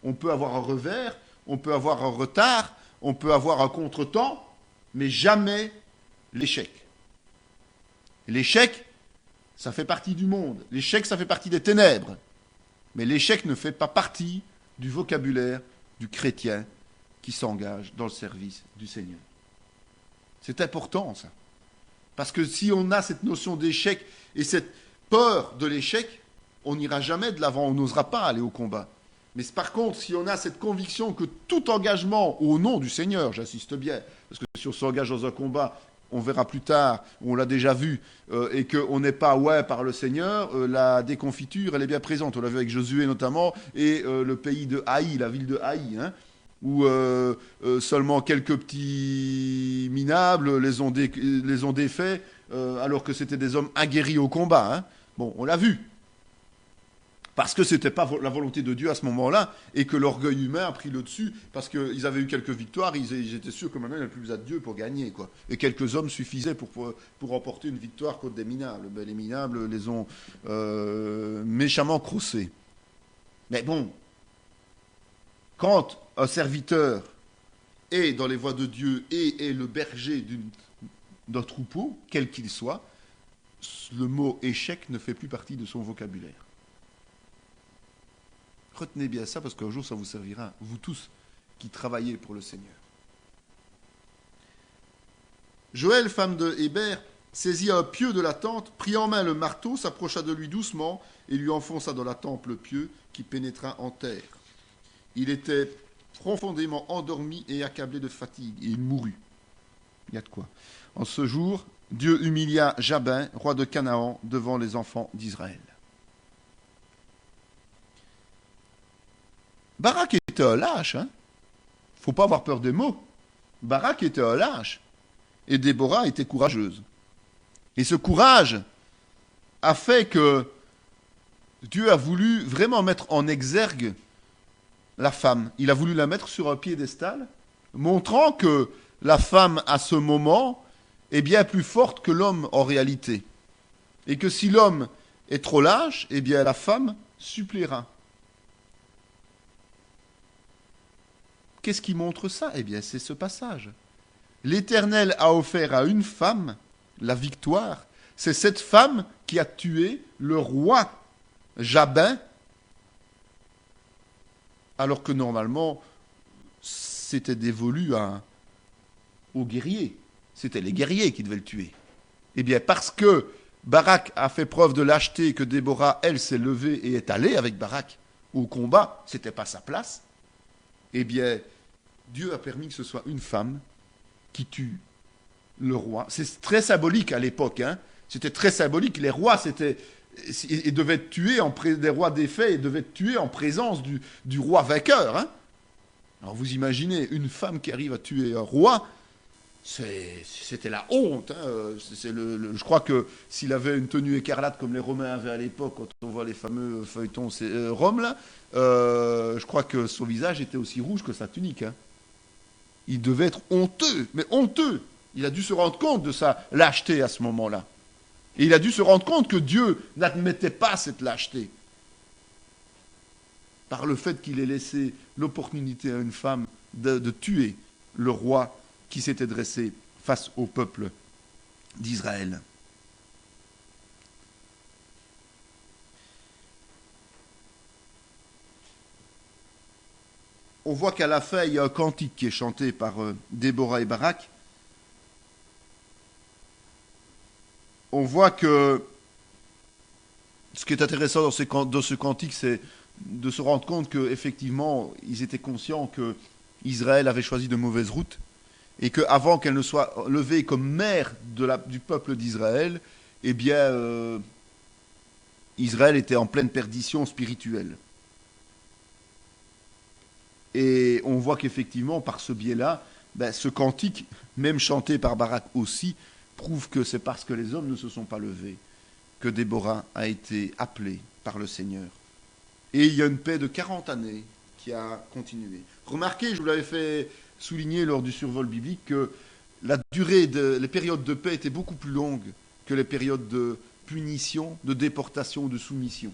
On peut avoir un revers, on peut avoir un retard, on peut avoir un contretemps, mais jamais l'échec. L'échec, ça fait partie du monde. L'échec, ça fait partie des ténèbres. Mais l'échec ne fait pas partie du vocabulaire du chrétien qui s'engage dans le service du Seigneur. C'est important, ça. Parce que si on a cette notion d'échec et cette peur de l'échec, on n'ira jamais de l'avant, on n'osera pas aller au combat. Mais par contre, si on a cette conviction que tout engagement au nom du Seigneur, j'insiste bien, parce que si on s'engage dans un combat, on verra plus tard, on l'a déjà vu, et qu'on n'est pas ouais par le Seigneur, la déconfiture, elle est bien présente. On l'a vu avec Josué notamment, et le pays de Haï, la ville de Haï, hein, où seulement quelques petits minables les ont défaits, alors que c'était des hommes aguerris au combat. Hein. Bon, on l'a vu. Parce que ce n'était pas la volonté de Dieu à ce moment-là, et que l'orgueil humain a pris le dessus, parce qu'ils avaient eu quelques victoires, ils étaient sûrs que maintenant il n'y avait plus besoin de Dieu pour gagner, quoi. Et quelques hommes suffisaient pour remporter une victoire contre des minables. Ben, les minables les ont méchamment crossés. Mais bon, quand un serviteur est dans les voies de Dieu et est le berger d'un troupeau, quel qu'il soit, le mot échec ne fait plus partie de son vocabulaire. Retenez bien ça parce qu'un jour ça vous servira, vous tous qui travaillez pour le Seigneur. Joël, femme de Hébert, saisit un pieu de la tente, prit en main le marteau, s'approcha de lui doucement et lui enfonça dans la tempe le pieu qui pénétra en terre. Il était profondément endormi et accablé de fatigue, et il mourut. Il y a de quoi. En ce jour, Dieu humilia Jabin, roi de Canaan, devant les enfants d'Israël. Barak était un lâche, hein. Faut pas avoir peur des mots. Barak était un lâche. Et Déborah était courageuse. Et ce courage a fait que Dieu a voulu vraiment mettre en exergue la femme. Il a voulu la mettre sur un piédestal, montrant que la femme, à ce moment, est bien plus forte que l'homme en réalité. Et que si l'homme est trop lâche, eh bien la femme suppléera. Qu'est-ce qui montre ça? Eh bien, c'est ce passage. L'Éternel a offert à une femme la victoire. C'est cette femme qui a tué le roi Jabin, alors que normalement, c'était dévolu aux guerriers. C'était les guerriers qui devaient le tuer. Eh bien, parce que Barak a fait preuve de lâcheté, que Déborah, elle, s'est levée et est allée avec Barak au combat, c'était pas sa place, eh bien, Dieu a permis que ce soit une femme qui tue le roi. C'est très symbolique à l'époque, hein. C'était très symbolique. Les rois, ils devaient être tués, des rois défaits, ils devaient être tués en présence du roi vainqueur, hein. Alors vous imaginez, une femme qui arrive à tuer un roi, c'était la honte, hein. Je crois que s'il avait une tenue écarlate comme les Romains avaient à l'époque, quand on voit les fameux feuilletons Rome, là, je crois que son visage était aussi rouge que sa tunique, hein. Il devait être honteux, mais honteux. Il a dû se rendre compte de sa lâcheté à ce moment-là. Et il a dû se rendre compte que Dieu n'admettait pas cette lâcheté. Par le fait qu'il ait laissé l'opportunité à une femme de tuer le roi qui s'était dressé face au peuple d'Israël. On voit qu'à la fin, il y a un cantique qui est chanté par Déborah et Barak. On voit que ce qui est intéressant dans ce cantique, c'est de se rendre compte qu'effectivement, ils étaient conscients que Israël avait choisi de mauvaises routes et qu'avant qu'elle ne soit levée comme mère du peuple d'Israël, eh bien, Israël était en pleine perdition spirituelle. Et on voit qu'effectivement, par ce biais-là, ce cantique, même chanté par Barak aussi, prouve que c'est parce que les hommes ne se sont pas levés que Déborah a été appelée par le Seigneur. Et il y a une paix de 40 années qui a continué. Remarquez, je vous l'avais fait souligner lors du survol biblique, que les périodes de paix étaient beaucoup plus longues que les périodes de punition, de déportation, de soumission.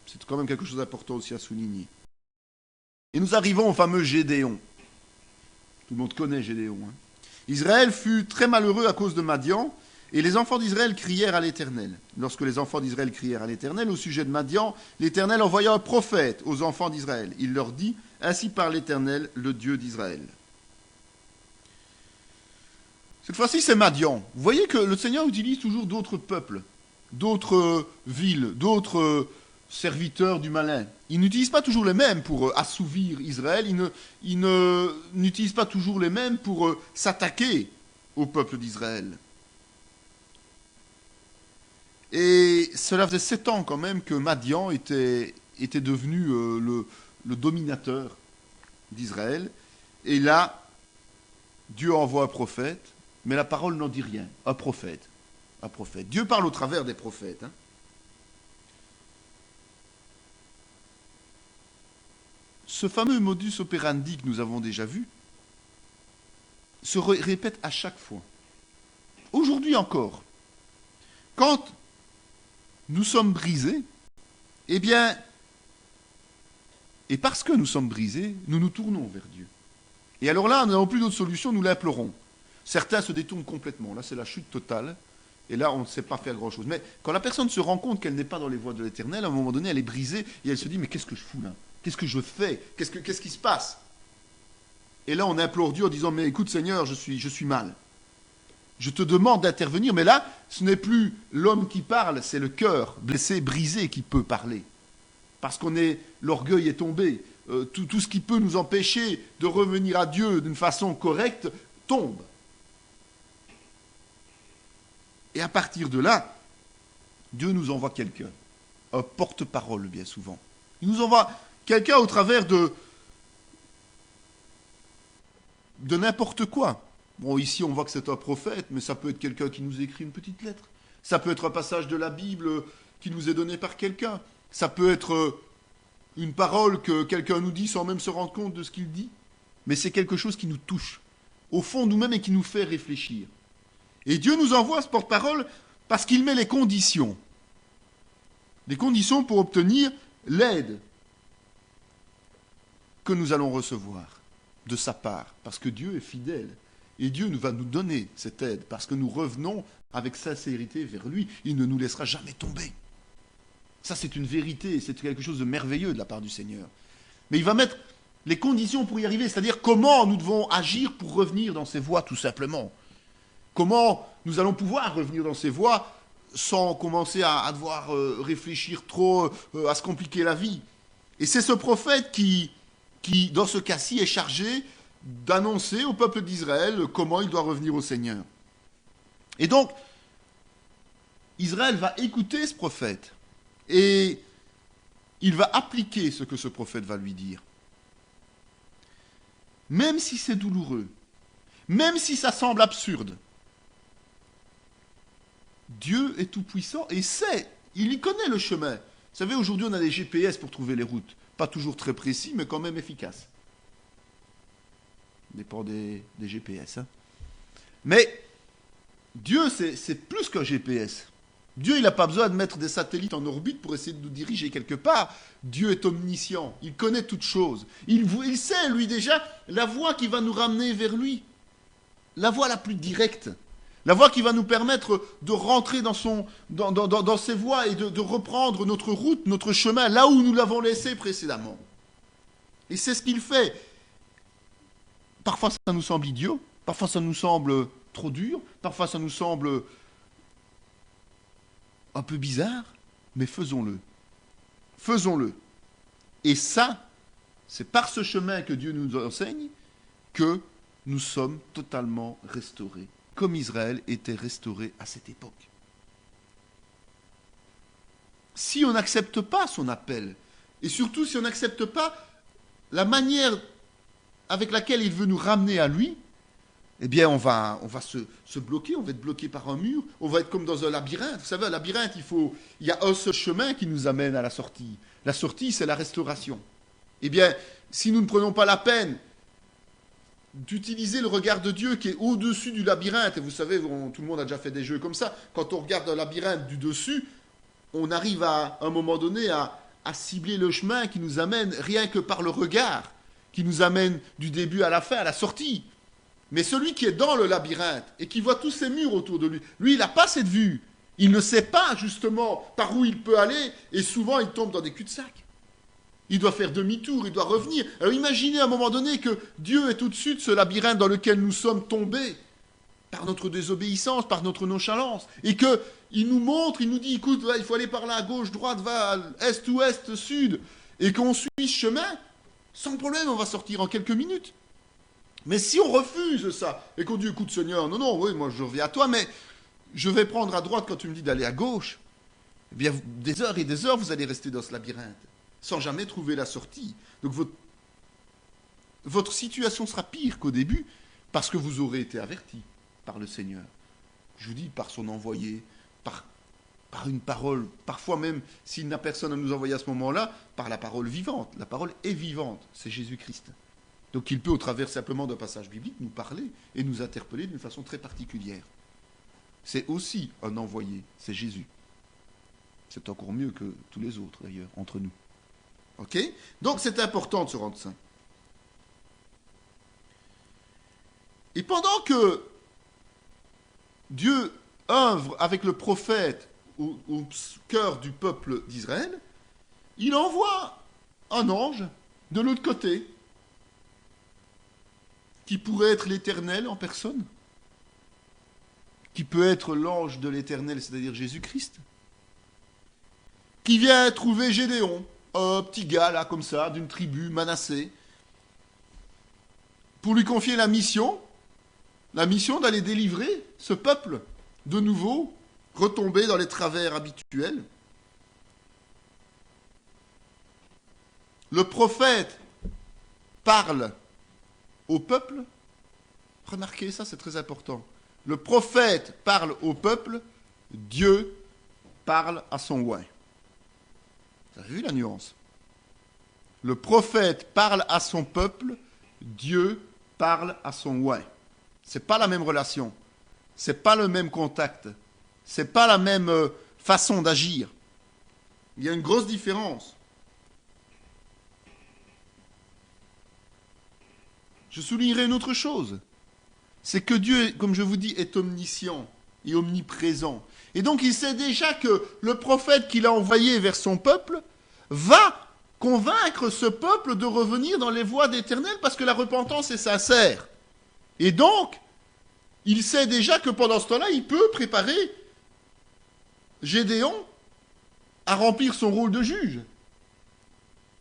C'est quand même quelque chose d'important aussi à souligner. Et nous arrivons au fameux Gédéon. Tout le monde connaît Gédéon, hein. Israël fut très malheureux à cause de Madian, et les enfants d'Israël crièrent à l'Éternel. Lorsque les enfants d'Israël crièrent à l'Éternel au sujet de Madian, l'Éternel envoya un prophète aux enfants d'Israël. Il leur dit, « Ainsi parle l'Éternel, le Dieu d'Israël. » Cette fois-ci, c'est Madian. Vous voyez que le Seigneur utilise toujours d'autres peuples, d'autres villes, d'autres serviteurs du malin. Il n'utilise pas toujours les mêmes pour assouvir Israël, il n'utilise pas toujours les mêmes pour s'attaquer au peuple d'Israël. Et cela faisait 7 ans quand même que Madian était devenu le dominateur d'Israël. Et là, Dieu envoie un prophète, mais la parole n'en dit rien. Un prophète. Dieu parle au travers des prophètes, hein. Ce fameux modus operandi que nous avons déjà vu se répète à chaque fois. Aujourd'hui encore, quand nous sommes brisés, eh bien, et parce que nous sommes brisés, nous nous tournons vers Dieu. Et alors là, nous n'avons plus d'autre solution, nous l'implorons. Certains se détournent complètement. Là, c'est la chute totale. Et là, on ne sait pas faire grand-chose. Mais quand la personne se rend compte qu'elle n'est pas dans les voies de l'Éternel, à un moment donné, elle est brisée et elle se dit, mais qu'est-ce que je fous là? Qu'est-ce que je fais? Qu'est-ce qui se passe? Et là, on implore Dieu en disant, mais écoute Seigneur, je suis mal. Je te demande d'intervenir, mais là, ce n'est plus l'homme qui parle, c'est le cœur blessé, brisé qui peut parler. Parce l'orgueil est tombé. Tout ce qui peut nous empêcher de revenir à Dieu d'une façon correcte tombe. Et à partir de là, Dieu nous envoie quelqu'un, un porte-parole bien souvent. Il nous envoie quelqu'un au travers de n'importe quoi. Bon, ici, on voit que c'est un prophète, mais ça peut être quelqu'un qui nous écrit une petite lettre. Ça peut être un passage de la Bible qui nous est donné par quelqu'un. Ça peut être une parole que quelqu'un nous dit sans même se rendre compte de ce qu'il dit. Mais c'est quelque chose qui nous touche, au fond de nous-mêmes et qui nous fait réfléchir. Et Dieu nous envoie ce porte-parole parce qu'il met les conditions. Les conditions pour obtenir l'aide que nous allons recevoir de sa part. Parce que Dieu est fidèle. Et Dieu va nous donner cette aide parce que nous revenons avec sincérité vers lui. Il ne nous laissera jamais tomber. Ça, c'est une vérité, c'est quelque chose de merveilleux de la part du Seigneur. Mais il va mettre les conditions pour y arriver, c'est-à-dire comment nous devons agir pour revenir dans ses voies, tout simplement. Comment nous allons pouvoir revenir dans ses voies sans commencer à devoir réfléchir trop, à se compliquer la vie. Et c'est ce prophète qui, dans ce cas-ci, est chargé d'annoncer au peuple d'Israël comment il doit revenir au Seigneur. Et donc, Israël va écouter ce prophète et il va appliquer ce que ce prophète va lui dire. Même si c'est douloureux, même si ça semble absurde, Dieu est tout-puissant et il y connaît le chemin. Vous savez, aujourd'hui, on a des GPS pour trouver les routes. Pas toujours très précis, mais quand même efficaces. Ça dépend des GPS. Hein. Mais Dieu, c'est plus qu'un GPS. Dieu, il n'a pas besoin de mettre des satellites en orbite pour essayer de nous diriger quelque part. Dieu est omniscient. Il connaît toutes choses. Il sait, lui, déjà, la voie qui va nous ramener vers lui. La voie la plus directe. La voie qui va nous permettre de rentrer dans ses voies et de reprendre notre route, notre chemin, là où nous l'avons laissé précédemment. Et c'est ce qu'il fait. Parfois, ça nous semble idiot. Parfois, ça nous semble trop dur. Parfois, ça nous semble un peu bizarre. Mais faisons-le. Faisons-le. Et ça, c'est par ce chemin que Dieu nous enseigne que nous sommes totalement restaurés. Comme Israël était restauré à cette époque. Si on n'accepte pas son appel, et surtout si on n'accepte pas la manière avec laquelle il veut nous ramener à lui, eh bien on va se bloquer, on va être bloqué par un mur, on va être comme dans un labyrinthe. Vous savez, un labyrinthe, il y a un seul chemin qui nous amène à la sortie. La sortie, c'est la restauration. Eh bien, si nous ne prenons pas la peine d'utiliser le regard de Dieu qui est au-dessus du labyrinthe. Et vous savez, tout le monde a déjà fait des jeux comme ça. Quand on regarde un labyrinthe du dessus, on arrive à un moment donné à cibler le chemin qui nous amène, rien que par le regard, qui nous amène du début à la fin, à la sortie. Mais celui qui est dans le labyrinthe et qui voit tous ces murs autour de lui, lui, il n'a pas cette vue. Il ne sait pas justement par où il peut aller et souvent il tombe dans des cul-de-sac. Il doit faire demi-tour, il doit revenir. Alors imaginez à un moment donné que Dieu est au-dessus de ce labyrinthe dans lequel nous sommes tombés par notre désobéissance, par notre nonchalance, et qu'il nous montre, il nous dit, écoute, il faut aller par là, à gauche, droite, va, est, ouest, sud, et qu'on suit ce chemin, sans problème, on va sortir en quelques minutes. Mais si on refuse ça, et qu'on dit, écoute Seigneur, non, oui, moi je reviens à toi, mais je vais prendre à droite quand tu me dis d'aller à gauche, eh bien, des heures et des heures, vous allez rester dans ce labyrinthe, sans jamais trouver la sortie. Donc votre situation sera pire qu'au début, parce que vous aurez été averti par le Seigneur. Je vous dis, par son envoyé, par une parole, parfois même, s'il n'a personne à nous envoyer à ce moment-là, par la parole vivante. La parole est vivante, c'est Jésus-Christ. Donc il peut, au travers simplement d'un passage biblique, nous parler et nous interpeller d'une façon très particulière. C'est aussi un envoyé, c'est Jésus. C'est encore mieux que tous les autres, d'ailleurs, entre nous. Ok ? Donc c'est important de se rendre saint. Et pendant que Dieu œuvre avec le prophète au cœur du peuple d'Israël, il envoie un ange de l'autre côté, qui pourrait être l'Éternel en personne, qui peut être l'ange de l'Éternel, c'est-à-dire Jésus-Christ, qui vient trouver Gédéon, un petit gars là comme ça, d'une tribu Manassé, pour lui confier la mission d'aller délivrer ce peuple, de nouveau retomber dans les travers habituels. Le prophète parle au peuple. Remarquez ça, c'est très important. Le prophète parle au peuple, Dieu parle à son oint. Vous avez vu la nuance? Le prophète parle à son peuple, Dieu parle à son oint. C'est pas la même relation, c'est pas le même contact, c'est pas la même façon d'agir. Il y a une grosse différence. Je soulignerai une autre chose, c'est que Dieu, comme je vous dis, est omniscient et omniprésent. Et donc il sait déjà que le prophète qu'il a envoyé vers son peuple va convaincre ce peuple de revenir dans les voies d'Éternel parce que la repentance est sincère. Et donc, il sait déjà que pendant ce temps-là, il peut préparer Gédéon à remplir son rôle de juge.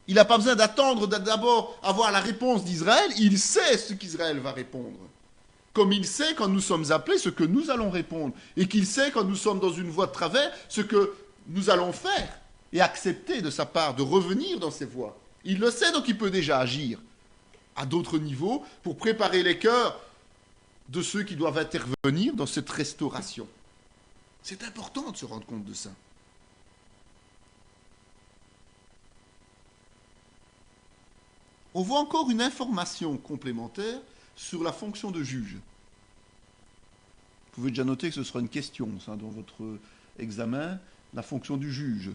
Il n'a pas besoin d'attendre d'abord avoir la réponse d'Israël, il sait ce qu'Israël va répondre. Comme il sait quand nous sommes appelés ce que nous allons répondre, et qu'il sait quand nous sommes dans une voie de travers ce que nous allons faire, et accepter de sa part de revenir dans ces voies. Il le sait, donc il peut déjà agir à d'autres niveaux pour préparer les cœurs de ceux qui doivent intervenir dans cette restauration. C'est important de se rendre compte de ça. On voit encore une information complémentaire sur la fonction de juge. Vous pouvez déjà noter que ce sera une question ça, dans votre examen, la fonction du juge.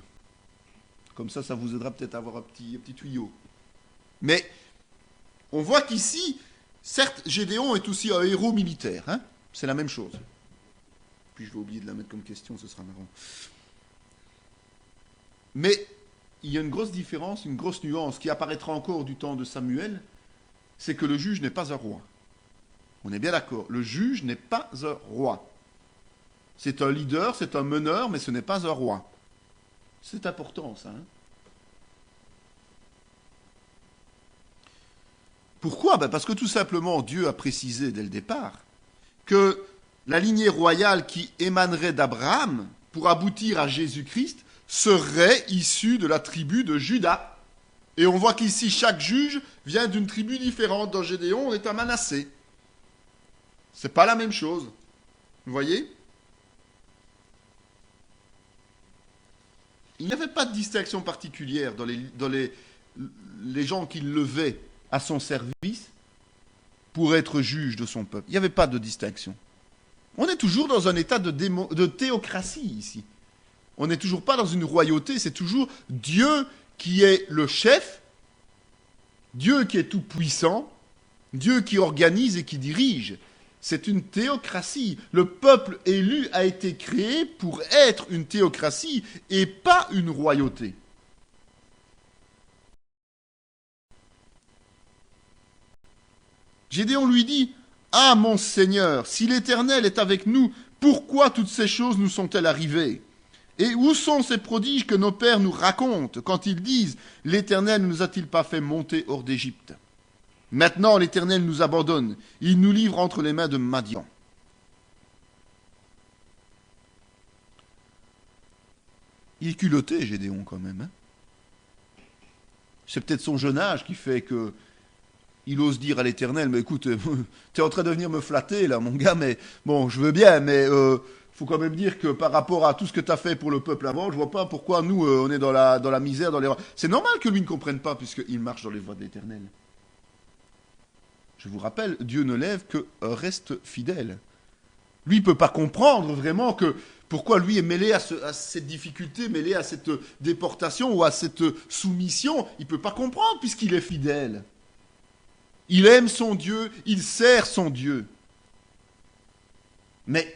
Comme ça, ça vous aidera peut-être à avoir un petit tuyau. Mais on voit qu'ici, certes, Gédéon est aussi un héros militaire. Hein, c'est la même chose. Puis je vais oublier de la mettre comme question, ce sera marrant. Mais il y a une grosse différence, une grosse nuance qui apparaîtra encore du temps de Samuel, c'est que le juge n'est pas un roi. On est bien d'accord, le juge n'est pas un roi. C'est un leader, c'est un meneur, mais ce n'est pas un roi. C'est important ça. Hein. Pourquoi? Parce que tout simplement, Dieu a précisé dès le départ que la lignée royale qui émanerait d'Abraham pour aboutir à Jésus-Christ serait issue de la tribu de Juda. Et on voit qu'ici, chaque juge vient d'une tribu différente. Dans Gédéon, on est à Manassé. C'est pas la même chose. Vous voyez? Il n'y avait pas de distinction particulière dans les gens qui levaient à son service pour être juge de son peuple. Il n'y avait pas de distinction. On est toujours dans un état de théocratie ici. On n'est toujours pas dans une royauté, c'est toujours Dieu qui est le chef, Dieu qui est tout puissant, Dieu qui organise et qui dirige. C'est une théocratie. Le peuple élu a été créé pour être une théocratie et pas une royauté. Gédéon lui dit « Ah, mon Seigneur, si l'Éternel est avec nous, pourquoi toutes ces choses nous sont-elles arrivées ? Et où sont ces prodiges que nos pères nous racontent quand ils disent « L'Éternel ne nous a-t-il pas fait monter hors d'Égypte ?» Maintenant, l'Éternel nous abandonne. Il nous livre entre les mains de Madian. Il est culotté, Gédéon, quand même. Hein. C'est peut-être son jeune âge qui fait que il ose dire à l'Éternel, mais écoute, tu es en train de venir me flatter, là, mon gars, mais bon, je veux bien, mais faut quand même dire que par rapport à tout ce que tu as fait pour le peuple avant, je vois pas pourquoi nous, on est dans la misère, dans les... C'est normal que lui ne comprenne pas, puisqu'il marche dans les voies de l'Éternel. Je vous rappelle, Dieu ne lève que reste fidèle. Lui, il ne peut pas comprendre vraiment que pourquoi lui est mêlé à cette difficulté, mêlé à cette déportation ou à cette soumission. Il ne peut pas comprendre puisqu'il est fidèle. Il aime son Dieu, il sert son Dieu. Mais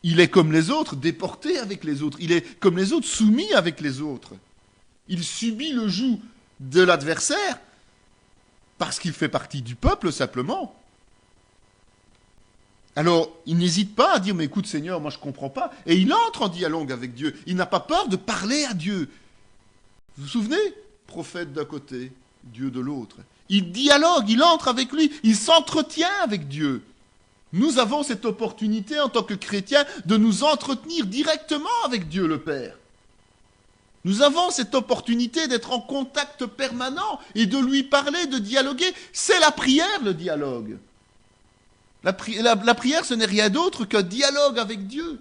Il est comme les autres, déporté avec les autres. Il est comme les autres, soumis avec les autres. Il subit le joug de l'adversaire parce qu'il fait partie du peuple, simplement. Alors, il n'hésite pas à dire, mais écoute Seigneur, moi je ne comprends pas. Et il entre en dialogue avec Dieu. Il n'a pas peur de parler à Dieu. Vous vous souvenez? Prophète d'un côté, Dieu de l'autre. Il dialogue, il entre avec lui, il s'entretient avec Dieu. Nous avons cette opportunité en tant que chrétiens de nous entretenir directement avec Dieu le Père. Nous avons cette opportunité d'être en contact permanent et de lui parler, de dialoguer. C'est la prière, le dialogue. La prière, ce n'est rien d'autre qu'un dialogue avec Dieu.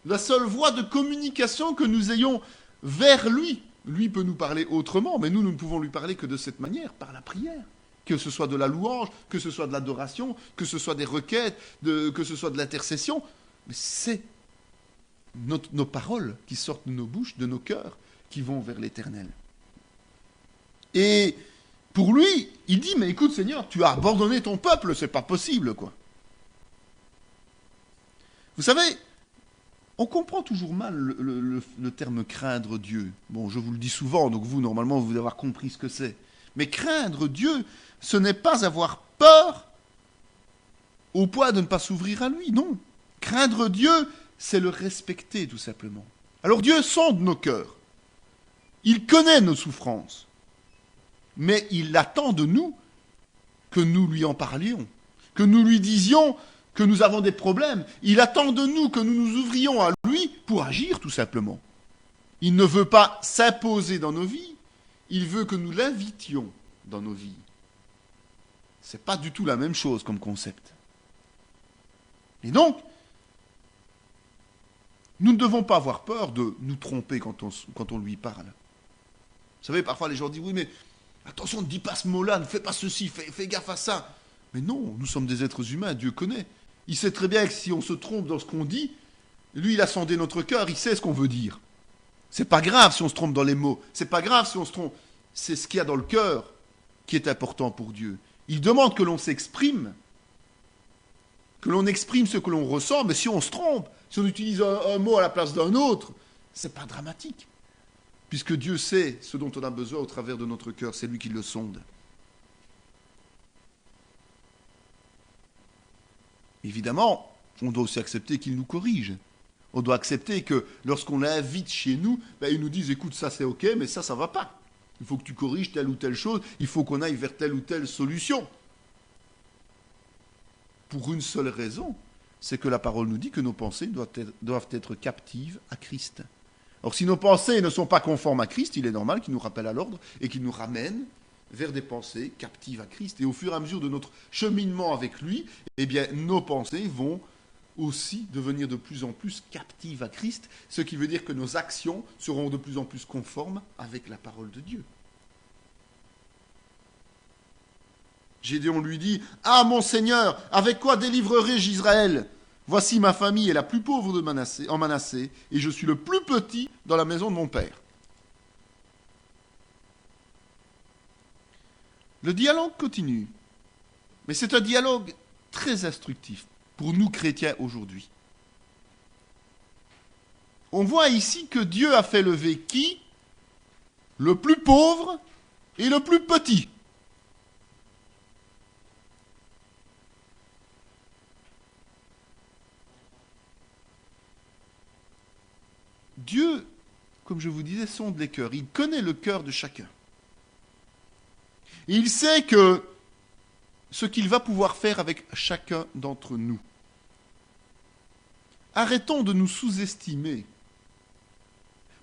La seule voie de communication que nous ayons vers lui. Lui peut nous parler autrement, mais nous ne pouvons lui parler que de cette manière, par la prière. Que ce soit de la louange, que ce soit de l'adoration, que ce soit des requêtes, que ce soit de l'intercession. Mais c'est nos paroles qui sortent de nos bouches, de nos cœurs, qui vont vers l'Éternel. Et pour lui, il dit, mais écoute Seigneur, tu as abandonné ton peuple, c'est pas possible, quoi. Vous savez, on comprend toujours mal le terme craindre Dieu. Bon, je vous le dis souvent, donc vous, normalement, vous devez avoir compris ce que c'est. Mais craindre Dieu, ce n'est pas avoir peur au point de ne pas s'ouvrir à lui, non. Craindre Dieu, c'est le respecter, tout simplement. Alors Dieu sonde nos cœurs. Il connaît nos souffrances. Mais il attend de nous que nous lui en parlions, que nous lui disions que nous avons des problèmes. Il attend de nous que nous nous ouvrions à lui pour agir, tout simplement. Il ne veut pas s'imposer dans nos vies, il veut que nous l'invitions dans nos vies. C'est pas du tout la même chose comme concept. Et donc, nous ne devons pas avoir peur de nous tromper quand on lui parle. Vous savez, parfois les gens disent, oui, mais attention, ne dis pas ce mot-là, ne fais pas ceci, fais gaffe à ça. Mais non, nous sommes des êtres humains, Dieu connaît. Il sait très bien que si on se trompe dans ce qu'on dit, lui, il a sondé notre cœur, il sait ce qu'on veut dire. C'est pas grave si on se trompe dans les mots, c'est pas grave si on se trompe. C'est ce qu'il y a dans le cœur qui est important pour Dieu. Il demande que l'on s'exprime, que l'on exprime ce que l'on ressent, mais si on se trompe, si on utilise un mot à la place d'un autre, c'est pas dramatique. Puisque Dieu sait ce dont on a besoin au travers de notre cœur, c'est lui qui le sonde. Évidemment, on doit aussi accepter qu'il nous corrige. On doit accepter que lorsqu'on l'invite chez nous, il nous dise, écoute, ça c'est ok, mais ça va pas. Il faut que tu corriges telle ou telle chose, il faut qu'on aille vers telle ou telle solution. Pour une seule raison, c'est que la parole nous dit que nos pensées doivent être captives à Christ. Or, si nos pensées ne sont pas conformes à Christ, il est normal qu'il nous rappelle à l'ordre et qu'il nous ramène vers des pensées captives à Christ. Et au fur et à mesure de notre cheminement avec lui, eh bien, nos pensées vont aussi devenir de plus en plus captives à Christ, ce qui veut dire que nos actions seront de plus en plus conformes avec la parole de Dieu. Gédéon lui dit, « Ah, mon Seigneur, avec quoi délivrerai-je Israël ? Voici ma famille est la plus pauvre en Manassé, et je suis le plus petit dans la maison de mon père. » Le dialogue continue, mais c'est un dialogue très instructif pour nous chrétiens aujourd'hui. On voit ici que Dieu a fait lever qui ? Le plus pauvre et le plus petit. Dieu, comme je vous disais, sonde les cœurs. Il connaît le cœur de chacun. Et il sait que ce qu'il va pouvoir faire avec chacun d'entre nous. Arrêtons de nous sous-estimer.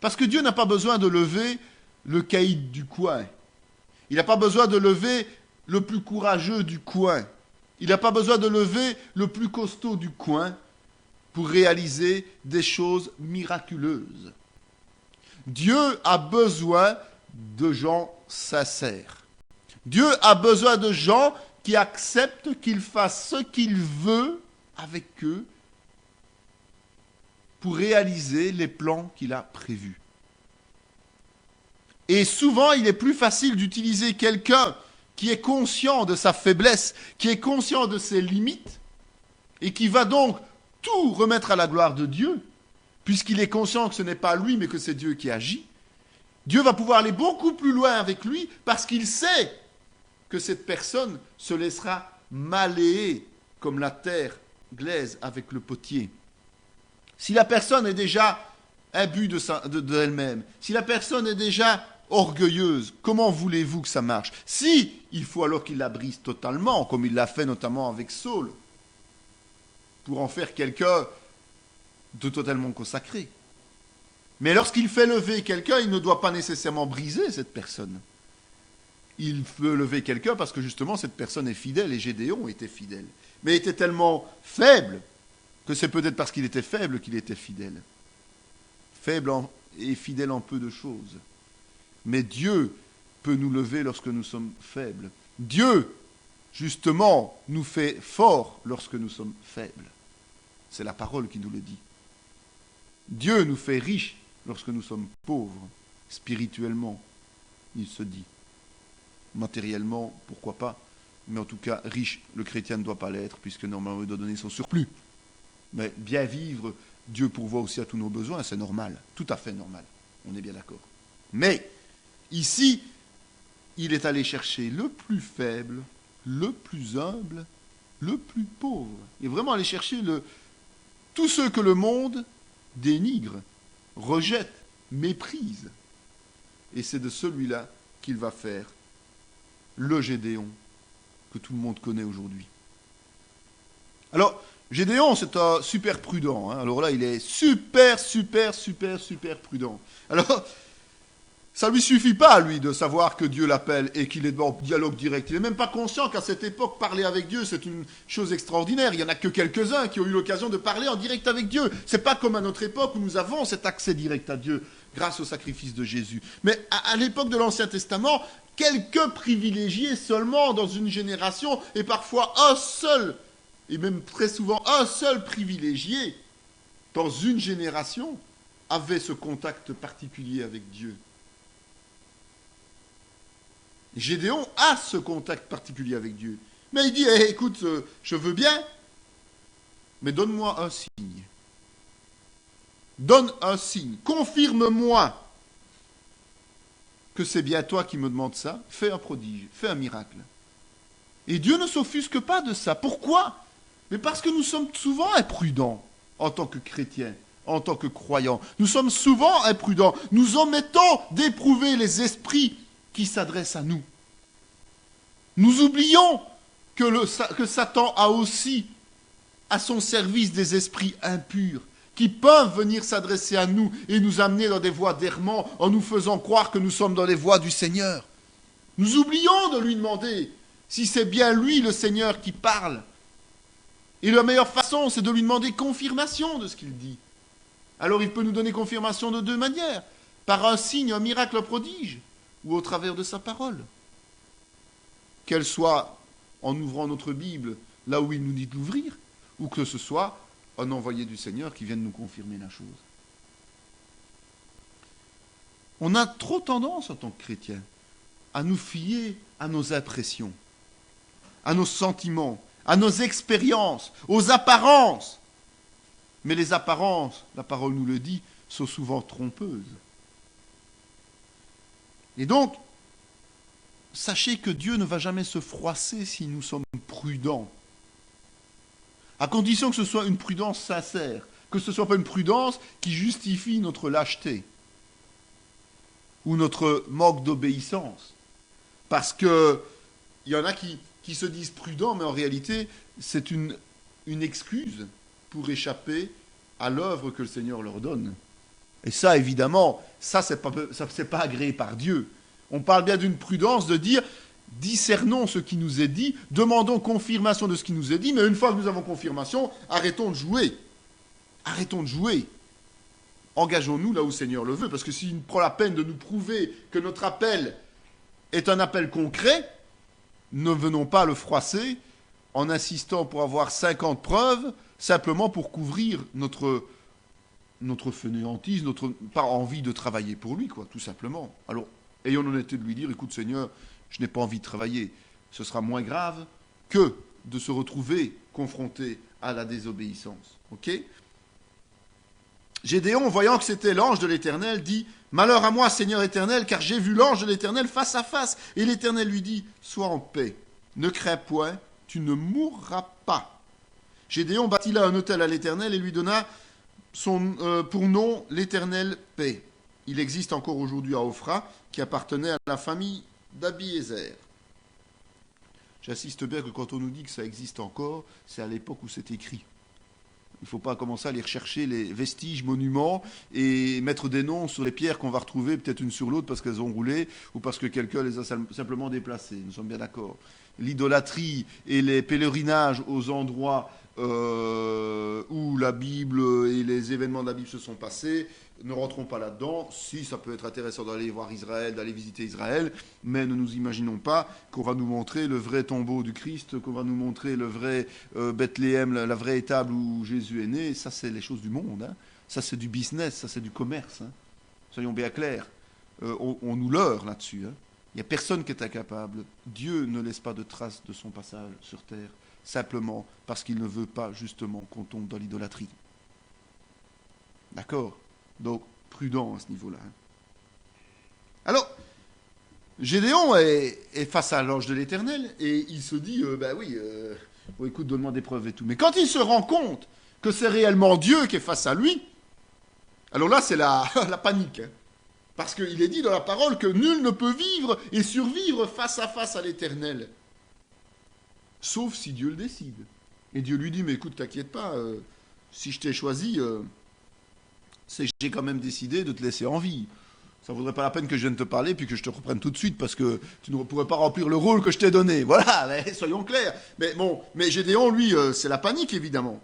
Parce que Dieu n'a pas besoin de lever le caïd du coin. Il n'a pas besoin de lever le plus courageux du coin. Il n'a pas besoin de lever le plus costaud du coin pour réaliser des choses miraculeuses. Dieu a besoin de gens sincères. Dieu a besoin de gens qui acceptent qu'il fasse ce qu'il veut avec eux pour réaliser les plans qu'il a prévus. Et souvent, il est plus facile d'utiliser quelqu'un qui est conscient de sa faiblesse, qui est conscient de ses limites, et qui va donc tout remettre à la gloire de Dieu, puisqu'il est conscient que ce n'est pas lui, mais que c'est Dieu qui agit, Dieu va pouvoir aller beaucoup plus loin avec lui, parce qu'il sait que cette personne se laissera maléer comme la terre glaise avec le potier. Si la personne est déjà imbue d'elle-même, si la personne est déjà orgueilleuse, comment voulez-vous que ça marche? Si, il faut alors qu'il la brise totalement, comme il l'a fait notamment avec Saul, pour en faire quelqu'un de totalement consacré. Mais lorsqu'il fait lever quelqu'un, il ne doit pas nécessairement briser cette personne. Il peut lever quelqu'un parce que justement cette personne est fidèle, et Gédéon était fidèle. Mais il était tellement faible que c'est peut-être parce qu'il était faible qu'il était fidèle. Faible et fidèle en peu de choses. Mais Dieu peut nous lever lorsque nous sommes faibles. Dieu, justement, nous fait forts lorsque nous sommes faibles. C'est la parole qui nous le dit. Dieu nous fait riches lorsque nous sommes pauvres, spirituellement, il se dit. Matériellement, pourquoi pas, mais en tout cas, riche, le chrétien ne doit pas l'être, puisque normalement il doit donner son surplus. Mais bien vivre, Dieu pourvoit aussi à tous nos besoins, c'est normal, tout à fait normal, on est bien d'accord. Mais, ici, il est allé chercher le plus faible, le plus humble, le plus pauvre. Il est vraiment allé chercher tous ceux que le monde dénigre, rejette, méprise. Et c'est de celui-là qu'il va faire le Gédéon que tout le monde connaît aujourd'hui. Alors, Gédéon, c'est un super prudent. Hein. Alors là, il est super prudent. Alors, ça ne lui suffit pas, lui, de savoir que Dieu l'appelle et qu'il est en dialogue direct. Il n'est même pas conscient qu'à cette époque, parler avec Dieu, c'est une chose extraordinaire. Il n'y en a que quelques-uns qui ont eu l'occasion de parler en direct avec Dieu. Ce n'est pas comme à notre époque où nous avons cet accès direct à Dieu grâce au sacrifice de Jésus. Mais à l'époque de l'Ancien Testament, quelques privilégiés seulement dans une génération, et parfois un seul, et même très souvent un seul privilégié dans une génération, avait ce contact particulier avec Dieu. Gédéon a ce contact particulier avec Dieu. Mais il dit, écoute, je veux bien, mais donne-moi un signe. Donne un signe. Confirme-moi que c'est bien toi qui me demandes ça. Fais un prodige, fais un miracle. Et Dieu ne s'offusque pas de ça. Pourquoi? Mais parce que nous sommes souvent imprudents en tant que chrétiens, en tant que croyants. Nous sommes souvent imprudents. Nous omettons d'éprouver les esprits qui s'adresse à nous. Nous oublions que Satan a aussi à son service des esprits impurs qui peuvent venir s'adresser à nous et nous amener dans des voies d'errement en nous faisant croire que nous sommes dans les voies du Seigneur. Nous oublions de lui demander si c'est bien lui, le Seigneur, qui parle. Et la meilleure façon, c'est de lui demander confirmation de ce qu'il dit. Alors il peut nous donner confirmation de deux manières, par un signe, un miracle, un prodige, ou au travers de sa parole. Qu'elle soit en ouvrant notre Bible là où il nous dit de l'ouvrir, ou que ce soit un envoyé du Seigneur qui vienne nous confirmer la chose. On a trop tendance en tant que chrétien à nous fier à nos impressions, à nos sentiments, à nos expériences, aux apparences. Mais les apparences, la parole nous le dit, sont souvent trompeuses. Et donc, sachez que Dieu ne va jamais se froisser si nous sommes prudents. À condition que ce soit une prudence sincère, que ce ne soit pas une prudence qui justifie notre lâcheté ou notre manque d'obéissance. Parce qu'il y en a qui se disent prudents, mais en réalité, c'est une excuse pour échapper à l'œuvre que le Seigneur leur donne. Et ça, évidemment, c'est pas agréé par Dieu. On parle bien d'une prudence de dire, discernons ce qui nous est dit, demandons confirmation de ce qui nous est dit, mais une fois que nous avons confirmation, arrêtons de jouer. Arrêtons de jouer. Engageons-nous là où le Seigneur le veut, parce que s'il prend la peine de nous prouver que notre appel est un appel concret, ne venons pas le froisser en insistant pour avoir 50 preuves, simplement pour couvrir notre fainéantise, notre pas envie de travailler pour lui, quoi, tout simplement. Alors, ayons l'honnêteté de lui dire, écoute Seigneur, je n'ai pas envie de travailler. Ce sera moins grave que de se retrouver confronté à la désobéissance. Ok ? Gédéon, voyant que c'était l'ange de l'Éternel, dit « Malheur à moi, Seigneur éternel, car j'ai vu l'ange de l'Éternel face à face. » Et l'Éternel lui dit « Sois en paix, ne crains point, tu ne mourras pas. » Gédéon bâtit là un autel à l'Éternel et lui donna pour nom l'Éternel paix. Il existe encore aujourd'hui à Ophra, qui appartenait à la famille d'Abiézer. J'insiste bien que quand on nous dit que ça existe encore, c'est à l'époque où c'est écrit. Il ne faut pas commencer à aller rechercher les vestiges, monuments et mettre des noms sur les pierres qu'on va retrouver, peut-être une sur l'autre parce qu'elles ont roulé ou parce que quelqu'un les a simplement déplacées. Nous sommes bien d'accord. L'idolâtrie et les pèlerinages aux endroits où la Bible et les événements de la Bible se sont passés, ne rentrons pas là-dedans. Si, ça peut être intéressant d'aller voir Israël, d'aller visiter Israël, mais ne nous imaginons pas qu'on va nous montrer le vrai tombeau du Christ, qu'on va nous montrer le vrai Bethléem, la vraie étable où Jésus est né. Ça, c'est les choses du monde. Hein. Ça, c'est du business, ça, c'est du commerce. Hein. Soyons bien clairs. On nous leurre là-dessus. Hein. Il n'y a personne qui est incapable. Dieu ne laisse pas de traces de son passage sur terre, simplement parce qu'il ne veut pas justement qu'on tombe dans l'idolâtrie. D'accord ? Donc, prudent à ce niveau-là. Alors, Gédéon est face à l'ange de l'Éternel et il se dit, écoute, donne-moi des preuves et tout. Mais quand il se rend compte que c'est réellement Dieu qui est face à lui, alors là, c'est la panique. Hein. Parce qu'il est dit dans la parole que nul ne peut vivre et survivre face à l'Éternel. Sauf si Dieu le décide. Et Dieu lui dit, mais écoute, t'inquiète pas, si je t'ai choisi, c'est que j'ai quand même décidé de te laisser en vie. Ça ne vaudrait pas la peine que je vienne te parler puis que je te reprenne tout de suite parce que tu ne pourrais pas remplir le rôle que je t'ai donné. Voilà, mais soyons clairs. Mais Gédéon, lui, c'est la panique, évidemment.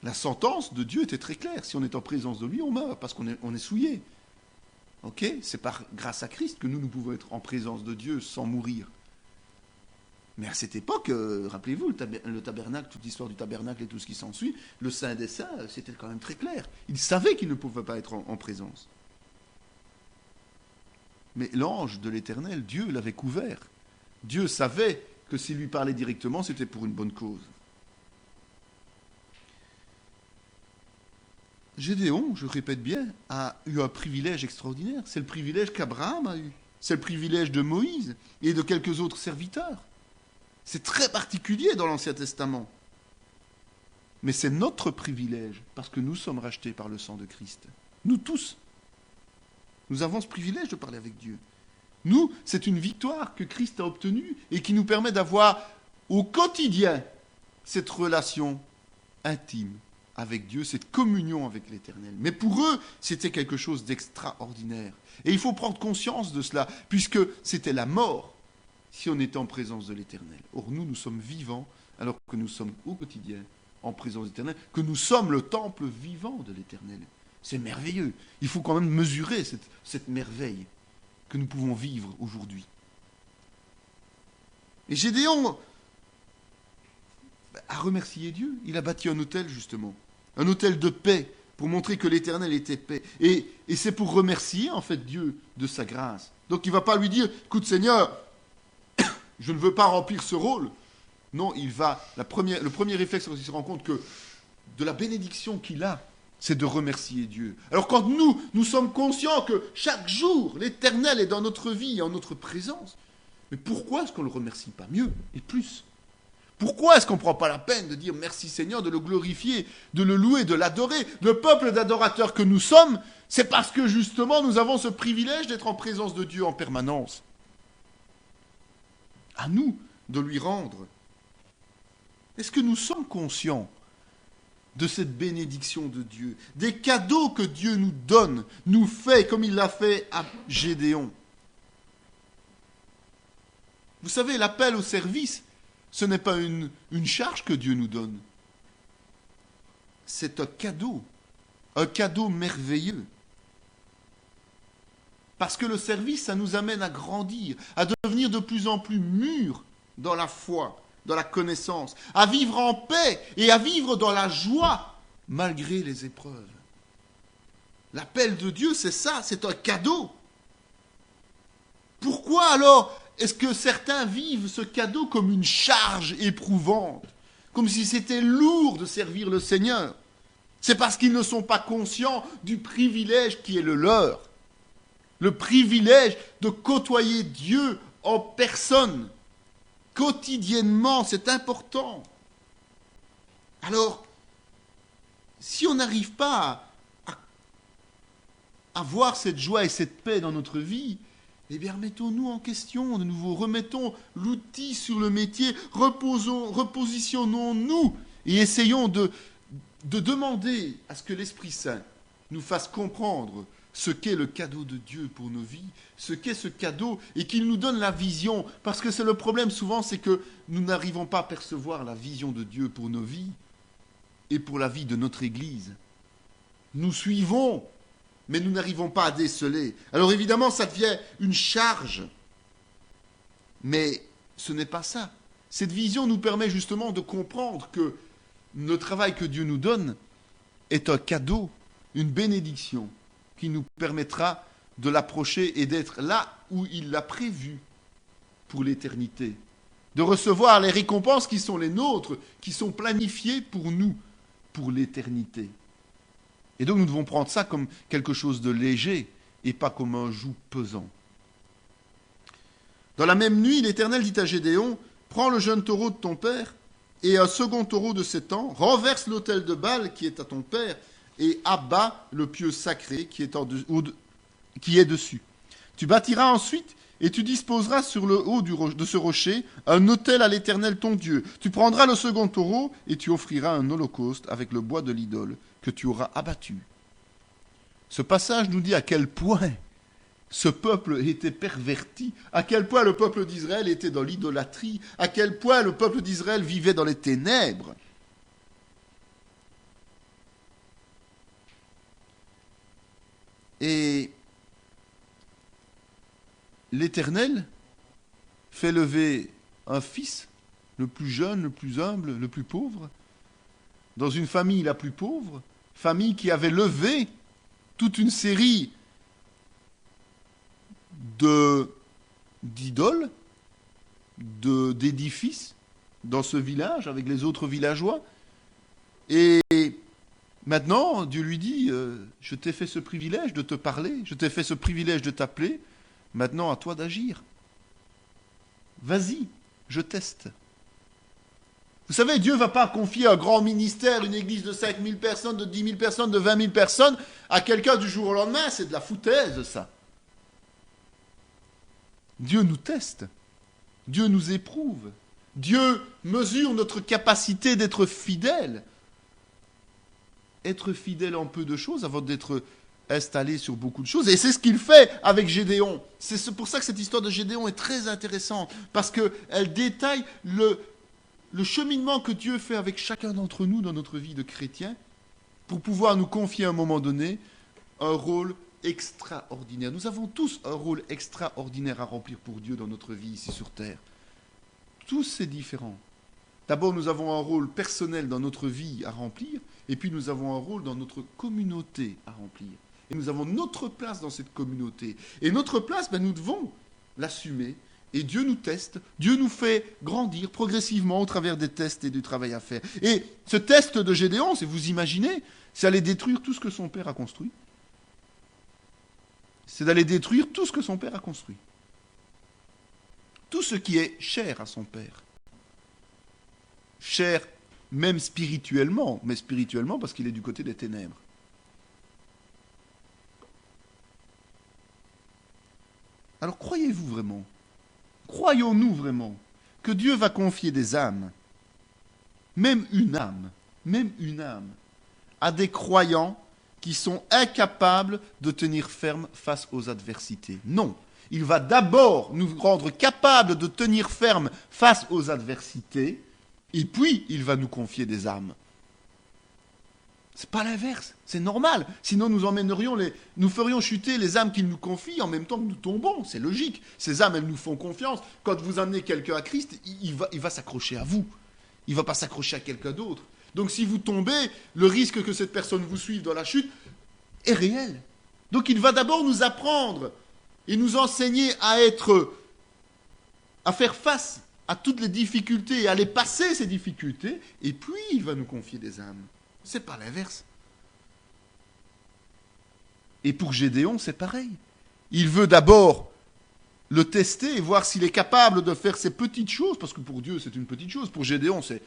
La sentence de Dieu était très claire. Si on est en présence de lui, on meurt parce qu'on est souillé. Ok ? C'est grâce à Christ que nous pouvons être en présence de Dieu sans mourir. Mais à cette époque, rappelez-vous, le tabernacle, toute l'histoire du tabernacle et tout ce qui s'ensuit, le Saint des Saints, c'était quand même très clair. Il savait qu'il ne pouvait pas être en présence. Mais l'ange de l'Éternel, Dieu l'avait couvert. Dieu savait que s'il lui parlait directement, c'était pour une bonne cause. Gédéon, je répète bien, a eu un privilège extraordinaire. C'est le privilège qu'Abraham a eu. C'est le privilège de Moïse et de quelques autres serviteurs. C'est très particulier dans l'Ancien Testament. Mais c'est notre privilège, parce que nous sommes rachetés par le sang de Christ. Nous tous. Nous avons ce privilège de parler avec Dieu. Nous, c'est une victoire que Christ a obtenue et qui nous permet d'avoir au quotidien cette relation intime avec Dieu, cette communion avec l'Éternel. Mais pour eux, c'était quelque chose d'extraordinaire. Et il faut prendre conscience de cela, puisque c'était la mort si on était en présence de l'Éternel. Or, nous sommes vivants, alors que nous sommes au quotidien en présence de l'Éternel, que nous sommes le temple vivant de l'Éternel. C'est merveilleux. Il faut quand même mesurer cette merveille que nous pouvons vivre aujourd'hui. Et Gédéon a remercié Dieu. Il a bâti un autel, justement. Un autel de paix, pour montrer que l'Éternel était paix. Et c'est pour remercier, en fait, Dieu de sa grâce. Donc, il ne va pas lui dire, écoute, Seigneur, je ne veux pas remplir ce rôle. Non, le premier réflexe, quand il se rend compte que de la bénédiction qu'il a, c'est de remercier Dieu. Alors quand nous sommes conscients que chaque jour, l'Éternel est dans notre vie, en notre présence, mais pourquoi est-ce qu'on ne le remercie pas mieux et plus ? Pourquoi est-ce qu'on ne prend pas la peine de dire merci Seigneur, de le glorifier, de le louer, de l'adorer ? Le peuple d'adorateurs que nous sommes, c'est parce que justement nous avons ce privilège d'être en présence de Dieu en permanence. À nous de lui rendre. Est-ce que nous sommes conscients de cette bénédiction de Dieu, des cadeaux que Dieu nous donne, nous fait, comme il l'a fait à Gédéon ? Vous savez, l'appel au service, ce n'est pas une charge que Dieu nous donne. C'est un cadeau merveilleux. Parce que le service, ça nous amène à grandir, à devenir de plus en plus mûrs dans la foi, dans la connaissance, à vivre en paix et à vivre dans la joie malgré les épreuves. L'appel de Dieu, c'est ça, c'est un cadeau. Pourquoi alors est-ce que certains vivent ce cadeau comme une charge éprouvante ? comme si c'était lourd de servir le Seigneur. C'est parce qu'ils ne sont pas conscients du privilège qui est le leur. Le privilège de côtoyer Dieu en personne. Quotidiennement, c'est important. Alors, si on n'arrive pas à voir cette joie et cette paix dans notre vie, eh bien, remettons-nous en question de nouveau, remettons l'outil sur le métier, repositionnons-nous et essayons de demander à ce que l'Esprit Saint nous fasse comprendre ce qu'est le cadeau de Dieu pour nos vies, ce qu'est ce cadeau, et qu'il nous donne la vision, parce que c'est le problème souvent, c'est que nous n'arrivons pas à percevoir la vision de Dieu pour nos vies et pour la vie de notre Église. Nous suivons, mais nous n'arrivons pas à déceler. Alors évidemment, ça devient une charge, mais ce n'est pas ça. Cette vision nous permet justement de comprendre que le travail que Dieu nous donne est un cadeau, une bénédiction qui nous permettra de l'approcher et d'être là où il l'a prévu pour l'éternité. De recevoir les récompenses qui sont les nôtres, qui sont planifiées pour nous, pour l'éternité. Et donc nous devons prendre ça comme quelque chose de léger et pas comme un joug pesant. Dans la même nuit, l'Éternel dit à Gédéon, « Prends le jeune taureau de ton père et un second taureau de 7 ans, renverse l'autel de Baal qui est à ton père et abat le pieu sacré qui est dessus. Tu bâtiras ensuite et tu disposeras sur le haut de ce rocher un autel à l'Éternel ton Dieu. Tu prendras le second taureau et tu offriras un holocauste avec le bois de l'idole que tu auras abattu. » Ce passage nous dit à quel point ce peuple était perverti, à quel point le peuple d'Israël était dans l'idolâtrie, à quel point le peuple d'Israël vivait dans les ténèbres. Et l'Éternel fait lever un fils, le plus jeune, le plus humble, le plus pauvre, dans une famille la plus pauvre, famille qui avait levé toute une série d'idoles, d'édifices dans ce village avec les autres villageois. Et maintenant, Dieu lui dit, je t'ai fait ce privilège de te parler, je t'ai fait ce privilège de t'appeler, maintenant à toi d'agir. Vas-y, je teste. Vous savez, Dieu ne va pas confier un grand ministère, une église de 5000 personnes, de 10 000 personnes, de 20 000 personnes à quelqu'un du jour au lendemain. C'est de la foutaise, ça. Dieu nous teste. Dieu nous éprouve. Dieu mesure notre capacité d'être fidèle. Être fidèle en peu de choses avant d'être installé sur beaucoup de choses. Et c'est ce qu'il fait avec Gédéon. C'est pour ça que cette histoire de Gédéon est très intéressante. Parce qu'elle détaille le cheminement que Dieu fait avec chacun d'entre nous dans notre vie de chrétien pour pouvoir nous confier à un moment donné un rôle extraordinaire. Nous avons tous un rôle extraordinaire à remplir pour Dieu dans notre vie ici sur terre. Tous c'est différent. D'abord, nous avons un rôle personnel dans notre vie à remplir, et puis nous avons un rôle dans notre communauté à remplir. Et nous avons notre place dans cette communauté. Et notre place, nous devons l'assumer. Et Dieu nous teste, Dieu nous fait grandir progressivement au travers des tests et du travail à faire. Et ce test de Gédéon, si vous imaginez, c'est aller détruire tout ce que son père a construit. C'est d'aller détruire tout ce que son père a construit. Tout ce qui est cher à son père. Cher même spirituellement, mais spirituellement parce qu'il est du côté des ténèbres. Alors croyez-vous vraiment, croyons-nous vraiment que Dieu va confier des âmes, même une âme, à des croyants qui sont incapables de tenir ferme face aux adversités? Non, il va d'abord nous rendre capables de tenir ferme face aux adversités, et puis il va nous confier des âmes. C'est pas l'inverse, c'est normal. Sinon nous ferions chuter les âmes qu'il nous confie en même temps que nous tombons. C'est logique. Ces âmes, elles nous font confiance. Quand vous amenez quelqu'un à Christ, il va s'accrocher à vous. Il ne va pas s'accrocher à quelqu'un d'autre. Donc si vous tombez, le risque que cette personne vous suive dans la chute est réel. Donc il va d'abord nous apprendre et nous enseigner à faire face à toutes les difficultés et à les passer, ces difficultés, et puis il va nous confier des âmes. C'est pas l'inverse. Et pour Gédéon, c'est pareil. Il veut d'abord le tester et voir s'il est capable de faire ces petites choses, parce que pour Dieu, c'est une petite chose. Pour Gédéon, c'est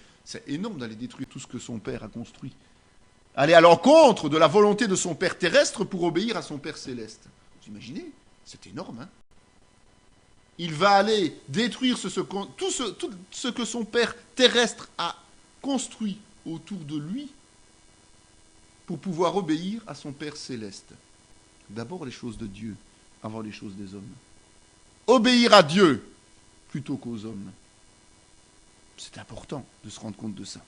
énorme d'aller détruire tout ce que son père a construit. Aller à l'encontre de la volonté de son père terrestre pour obéir à son père céleste. Vous imaginez? C'est énorme, hein? Il va aller détruire tout ce que son père terrestre a construit autour de lui pour pouvoir obéir à son père céleste. D'abord les choses de Dieu, avant les choses des hommes. Obéir à Dieu plutôt qu'aux hommes. C'est important de se rendre compte de ça.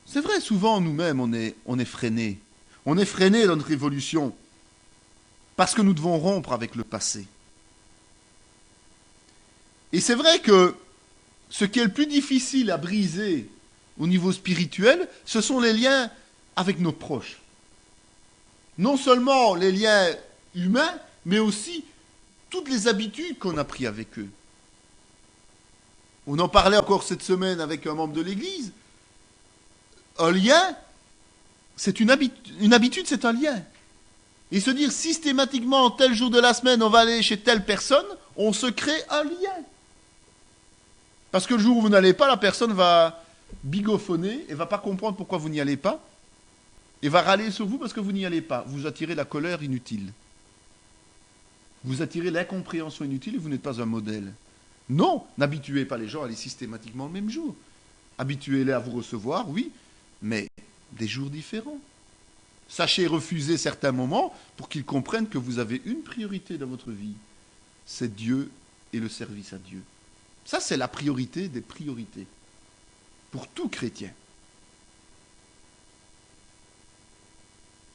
C'est vrai, souvent nous-mêmes, on est freinés. On est freinés dans notre évolution parce que nous devons rompre avec le passé. Et c'est vrai que ce qui est le plus difficile à briser au niveau spirituel, ce sont les liens avec nos proches. Non seulement les liens humains, mais aussi toutes les habitudes qu'on a prises avec eux. On en parlait encore cette semaine avec un membre de l'Église. Un lien, c'est une habitude, c'est un lien. Et se dire systématiquement, tel jour de la semaine, on va aller chez telle personne, on se crée un lien. Parce que le jour où vous n'allez pas, la personne va bigophoner et va pas comprendre pourquoi vous n'y allez pas, et va râler sur vous parce que vous n'y allez pas. Vous attirez la colère inutile. Vous attirez l'incompréhension inutile et vous n'êtes pas un modèle. Non, n'habituez pas les gens à aller systématiquement le même jour. Habituez-les à vous recevoir, oui, mais des jours différents. Sachez refuser certains moments pour qu'ils comprennent que vous avez une priorité dans votre vie. C'est Dieu et le service à Dieu. Ça, c'est la priorité des priorités. Pour tout chrétien.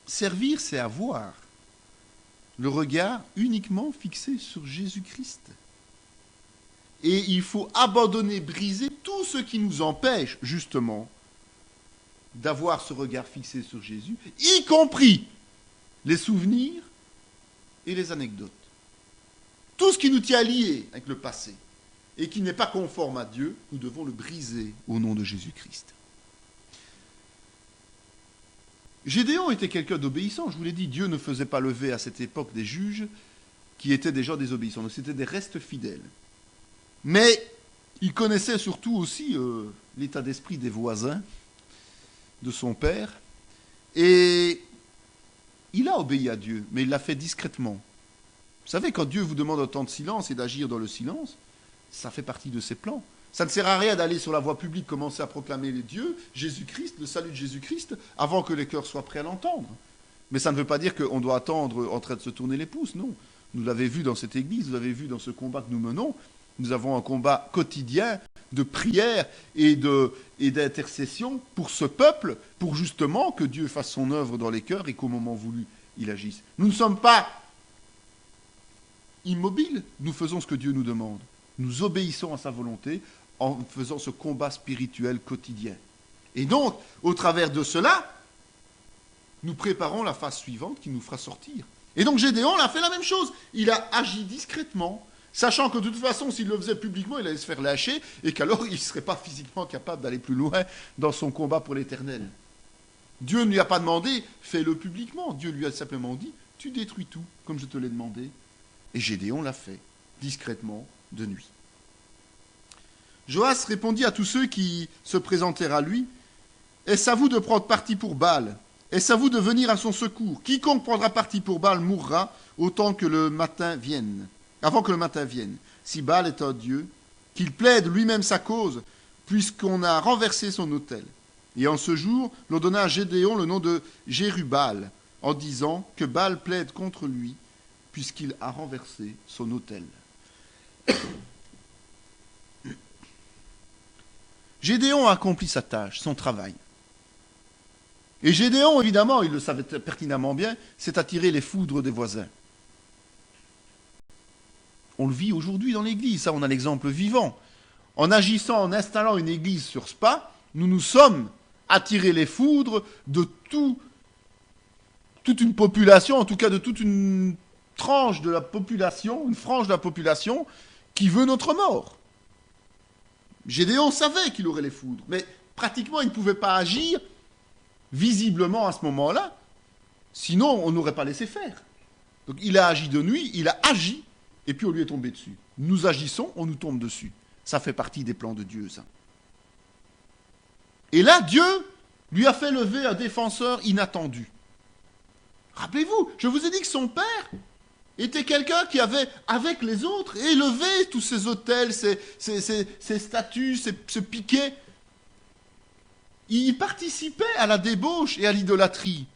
Servir, c'est avoir le regard uniquement fixé sur Jésus-Christ. Et il faut abandonner, briser tout ce qui nous empêche, justement, d'avoir ce regard fixé sur Jésus, y compris les souvenirs et les anecdotes. Tout ce qui nous tient liés avec le passé et qui n'est pas conforme à Dieu, nous devons le briser au nom de Jésus-Christ. Gédéon était quelqu'un d'obéissant, je vous l'ai dit, Dieu ne faisait pas lever à cette époque des juges qui étaient des gens désobéissants, donc c'était des restes fidèles. Mais il connaissait surtout aussi l'état d'esprit des voisins, de son père, et il a obéi à Dieu, mais il l'a fait discrètement. Vous savez, quand Dieu vous demande un temps de silence et d'agir dans le silence, ça fait partie de ses plans. Ça ne sert à rien d'aller sur la voie publique, commencer à proclamer les dieux, Jésus-Christ, le salut de Jésus-Christ, avant que les cœurs soient prêts à l'entendre. Mais ça ne veut pas dire qu'on doit attendre en train de se tourner les pouces, non. Nous l'avons vu dans cette église, vous l'avez vu dans ce combat que nous menons. Nous avons un combat quotidien de prière et d'intercession pour ce peuple, pour justement que Dieu fasse son œuvre dans les cœurs et qu'au moment voulu, il agisse. Nous ne sommes pas immobiles, nous faisons ce que Dieu nous demande. Nous obéissons à sa volonté en faisant ce combat spirituel quotidien. Et donc, au travers de cela, nous préparons la phase suivante qui nous fera sortir. Et donc Gédéon a fait la même chose. Il a agi discrètement, sachant que de toute façon, s'il le faisait publiquement, il allait se faire lâcher et qu'alors il ne serait pas physiquement capable d'aller plus loin dans son combat pour l'éternel. Dieu ne lui a pas demandé, fais-le publiquement. Dieu lui a simplement dit, tu détruis tout, comme je te l'ai demandé. Et Gédéon l'a fait, discrètement, de nuit. Joas répondit à tous ceux qui se présentèrent à lui, « Est-ce à vous de prendre parti pour Baal? Est-ce à vous de venir à son secours? Quiconque prendra parti pour Baal mourra autant que le matin vienne. Avant que le matin vienne. Si Baal est un dieu, qu'il plaide lui-même sa cause, puisqu'on a renversé son autel. » Et en ce jour, l'on donna à Gédéon le nom de Jérubbaal, en disant que Baal plaide contre lui, puisqu'il a renversé son autel. Gédéon a accompli sa tâche, son travail. Et Gédéon, évidemment, il le savait pertinemment bien, c'est attirer les foudres des voisins. On le vit aujourd'hui dans l'église, ça on a l'exemple vivant. En agissant, en installant une église sur Spa, nous nous sommes attirés les foudres de toute une population, en tout cas de toute une tranche de la population, une frange de la population qui veut notre mort. Gédéon savait qu'il aurait les foudres, mais pratiquement il ne pouvait pas agir visiblement à ce moment-là, sinon on n'aurait pas laissé faire. Donc il a agi de nuit, il a agi, et puis on lui est tombé dessus. Nous agissons, on nous tombe dessus. Ça fait partie des plans de Dieu, ça. Et là, Dieu lui a fait lever un défenseur inattendu. Rappelez-vous, je vous ai dit que son père était quelqu'un qui avait, avec les autres, élevé tous ces autels, ces statues, ce piquet. Il participait à la débauche et à l'idolâtrie.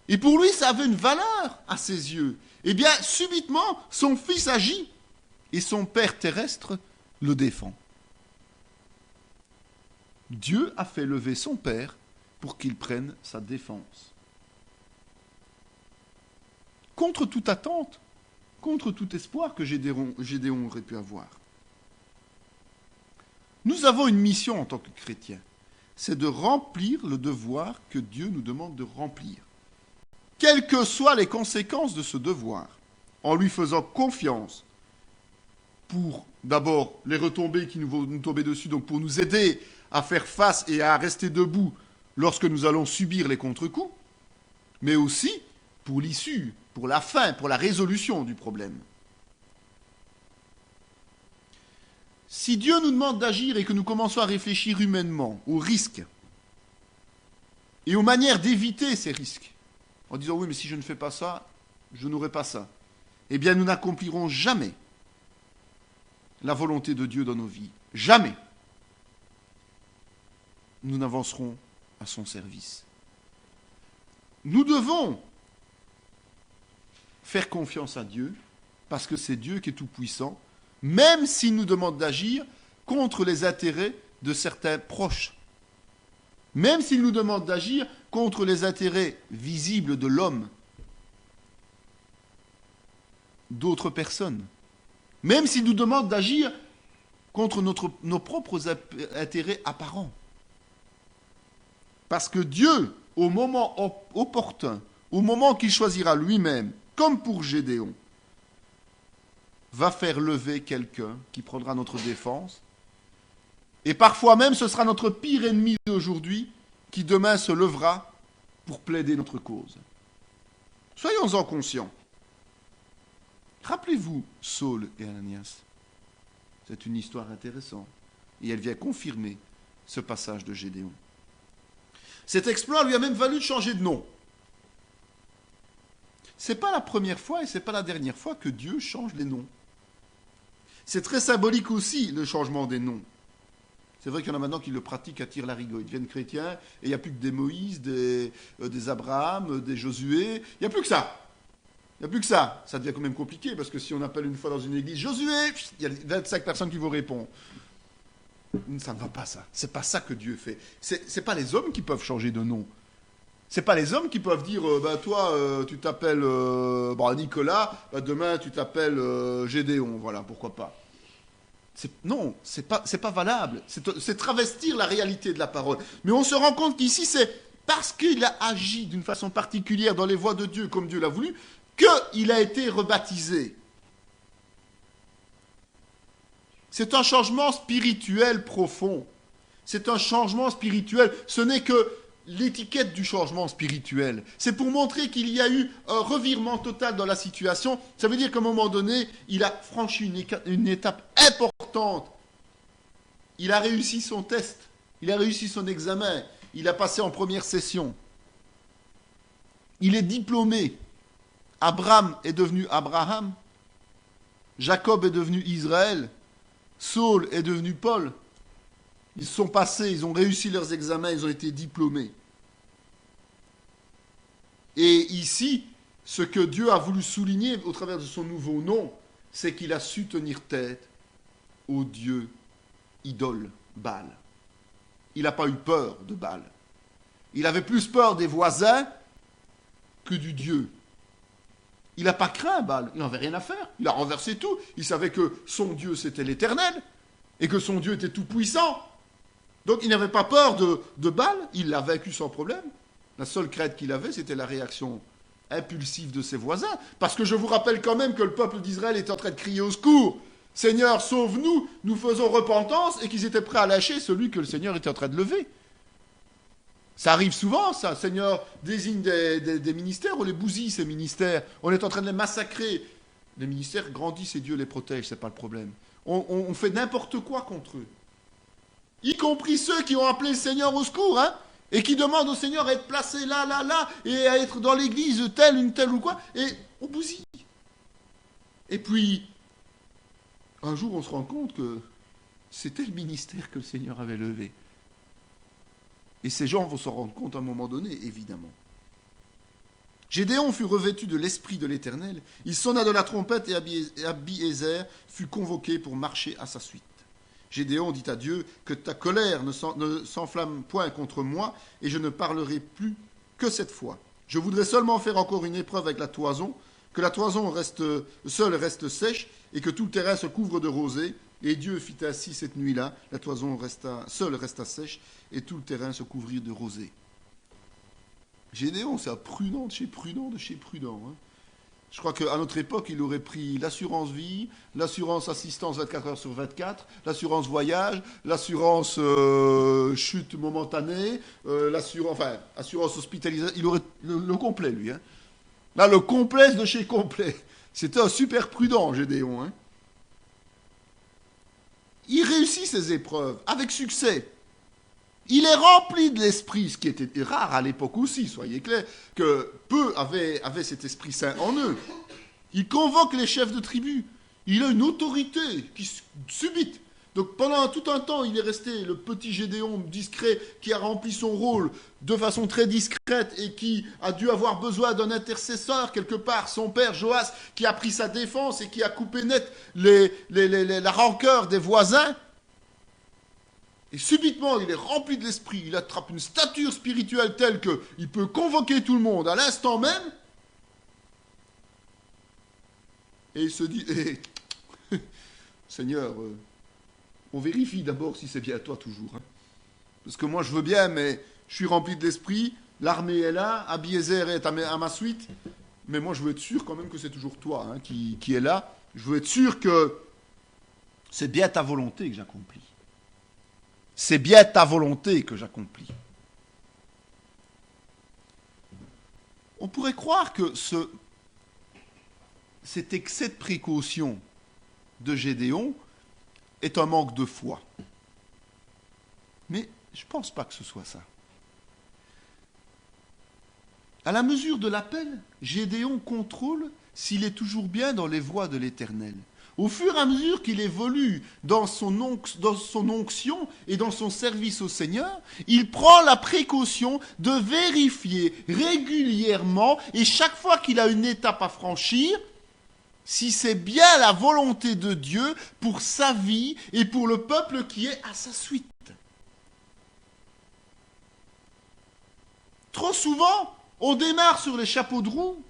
Et pour lui, ça avait une valeur à ses yeux. Eh bien, subitement, son fils agit et son père terrestre le défend. Dieu a fait lever son père pour qu'il prenne sa défense. Contre toute attente, contre tout espoir que Gédéon aurait pu avoir. Nous avons une mission en tant que chrétiens, c'est de remplir le devoir que Dieu nous demande de remplir. Quelles que soient les conséquences de ce devoir, en lui faisant confiance pour d'abord les retombées qui vont nous tomber dessus, donc pour nous aider à faire face et à rester debout lorsque nous allons subir les contre-coups, mais aussi pour l'issue, pour la fin, pour la résolution du problème. Si Dieu nous demande d'agir et que nous commençons à réfléchir humainement aux risques et aux manières d'éviter ces risques, en disant oui mais si je ne fais pas ça, je n'aurai pas ça, eh bien nous n'accomplirons jamais la volonté de Dieu dans nos vies. Jamais. Nous n'avancerons à son service. Nous devons faire confiance à Dieu, parce que c'est Dieu qui est tout-puissant, même s'il nous demande d'agir contre les intérêts de certains proches. Même s'il nous demande d'agir contre les intérêts visibles de l'homme, d'autres personnes. Même s'il nous demande d'agir contre nos propres intérêts apparents. Parce que Dieu, au moment opportun, au moment qu'il choisira lui-même, comme pour Gédéon, va faire lever quelqu'un qui prendra notre défense. Et parfois même, ce sera notre pire ennemi d'aujourd'hui qui demain se levera pour plaider notre cause. Soyons-en conscients. Rappelez-vous Saul et Ananias. C'est une histoire intéressante. Et elle vient confirmer ce passage de Gédéon. Cet exploit lui a même valu de changer de nom. Ce n'est pas la première fois et ce n'est pas la dernière fois que Dieu change les noms. C'est très symbolique aussi, le changement des noms. C'est vrai qu'il y en a maintenant qui le pratiquent à tire-larigot. Ils deviennent chrétiens et il n'y a plus que des Moïse, des Abraham, des Josué. Il n'y a plus que ça. Il n'y a plus que ça. Ça devient quand même compliqué parce que si on appelle une fois dans une église Josué, il y a 25 personnes qui vous répondent. Ça ne va pas, ça. C'est pas ça que Dieu fait. C'est pas les hommes qui peuvent changer de nom. C'est pas les hommes qui peuvent dire toi, tu t'appelles Nicolas, demain tu t'appelles Gédéon. Voilà, pourquoi pas. Non, c'est pas valable. C'est travestir la réalité de la parole. Mais on se rend compte qu'ici, c'est parce qu'il a agi d'une façon particulière dans les voies de Dieu, comme Dieu l'a voulu, qu'il a été rebaptisé. C'est un changement spirituel profond. C'est un changement spirituel. Ce n'est que l'étiquette du changement spirituel. C'est pour montrer qu'il y a eu un revirement total dans la situation. Ça veut dire qu'à un moment donné, il a franchi une étape importante. Il a réussi son test. Il a réussi son examen. Il a passé en première session. Il est diplômé. Abraham est devenu Abraham. Jacob est devenu Israël. Saul est devenu Paul. Ils sont passés, ils ont réussi leurs examens, ils ont été diplômés. Et ici, ce que Dieu a voulu souligner au travers de son nouveau nom, c'est qu'il a su tenir tête au Dieu idole, Baal. Il n'a pas eu peur de Baal. Il avait plus peur des voisins que du Dieu. Il n'a pas craint Baal, il n'en avait rien à faire. Il a renversé tout. Il savait que son Dieu, c'était l'Éternel, et que son Dieu était tout-puissant. Donc il n'avait pas peur de Baal, il l'a vaincu sans problème. La seule crainte qu'il avait, c'était la réaction impulsif de ses voisins, parce que je vous rappelle quand même que le peuple d'Israël est en train de crier au secours. Seigneur, sauve-nous, nous faisons repentance, et qu'ils étaient prêts à lâcher celui que le Seigneur était en train de lever. Ça arrive souvent, ça. Seigneur désigne des ministères, on les bousille, ces ministères. On est en train de les massacrer. Les ministères grandissent et Dieu les protège, c'est pas le problème. On fait n'importe quoi contre eux. Y compris ceux qui ont appelé le Seigneur au secours, hein, et qui demandent au Seigneur à être placé là, là, là, et à être dans l'église telle ou quoi, et on bousille. Et puis, un jour, on se rend compte que c'était le ministère que le Seigneur avait levé. Et ces gens vont s'en rendre compte à un moment donné, évidemment. Gédéon fut revêtu de l'esprit de l'Éternel. Il sonna de la trompette et Abiézer fut convoqué pour marcher à sa suite. Gédéon dit à Dieu que ta colère ne s'enflamme point contre moi et je ne parlerai plus que cette fois. Je voudrais seulement faire encore une épreuve avec la toison, que la toison seule reste sèche et que tout le terrain se couvre de rosée. Et Dieu fit ainsi cette nuit-là, la toison seule resta sèche et tout le terrain se couvrit de rosée. Gédéon, c'est un prudent de chez prudent. Hein. Je crois qu'à notre époque, il aurait pris l'assurance vie, l'assurance assistance 24 heures sur 24, l'assurance voyage, l'assurance chute momentanée, assurance hospitalisation. Il aurait le complet, lui. Hein. Là, le complet de chez complet. C'était un super prudent, Gédéon. Hein. Il réussit ses épreuves avec succès. Il est rempli de l'Esprit, ce qui était rare à l'époque aussi, soyez clairs, que peu avaient cet Esprit Saint en eux. Il convoque les chefs de tribu. Il a une autorité subite. Donc pendant tout un temps, il est resté le petit Gédéon discret qui a rempli son rôle de façon très discrète et qui a dû avoir besoin d'un intercesseur quelque part, son père Joas, qui a pris sa défense et qui a coupé net la rancœur des voisins. Et subitement, il est rempli de l'esprit, il attrape une stature spirituelle telle qu'il peut convoquer tout le monde à l'instant même. Et il se dit, Seigneur, on vérifie d'abord si c'est bien toi toujours. Hein. Parce que moi je veux bien, mais je suis rempli de l'esprit, l'armée est là, Abiézer est à ma suite, mais moi je veux être sûr quand même que c'est toujours toi hein, qui est là. Je veux être sûr que c'est bien ta volonté que j'accomplis. C'est bien ta volonté que j'accomplis. On pourrait croire que cet excès de précaution de Gédéon est un manque de foi. Mais je ne pense pas que ce soit ça. À la mesure de l'appel, Gédéon contrôle s'il est toujours bien dans les voies de l'Éternel. Au fur et à mesure qu'il évolue dans son onction et dans son service au Seigneur, il prend la précaution de vérifier régulièrement et chaque fois qu'il a une étape à franchir, si c'est bien la volonté de Dieu pour sa vie et pour le peuple qui est à sa suite. Trop souvent, on démarre sur les chapeaux de roue,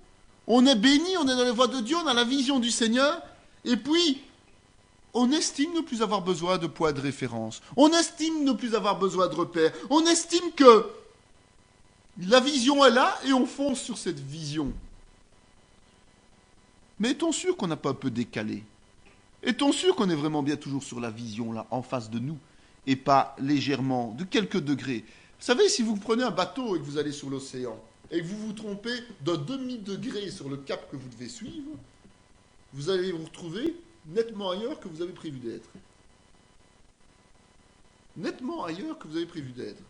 on est béni, on est dans les voies de Dieu, on a la vision du Seigneur, et puis on estime ne plus avoir besoin de poids de référence, on estime ne plus avoir besoin de repères, on estime que la vision est là et on fonce sur cette vision. Mais est-on sûr qu'on n'a pas un peu décalé? Est-on sûr qu'on est vraiment bien toujours sur la vision là, en face de nous, et pas légèrement, de quelques degrés? Vous savez, si vous prenez un bateau et que vous allez sur l'océan, et que vous vous trompez d'un demi-degré sur le cap que vous devez suivre, vous allez vous retrouver nettement ailleurs que vous avez prévu d'être. Nettement ailleurs que vous avez prévu d'être.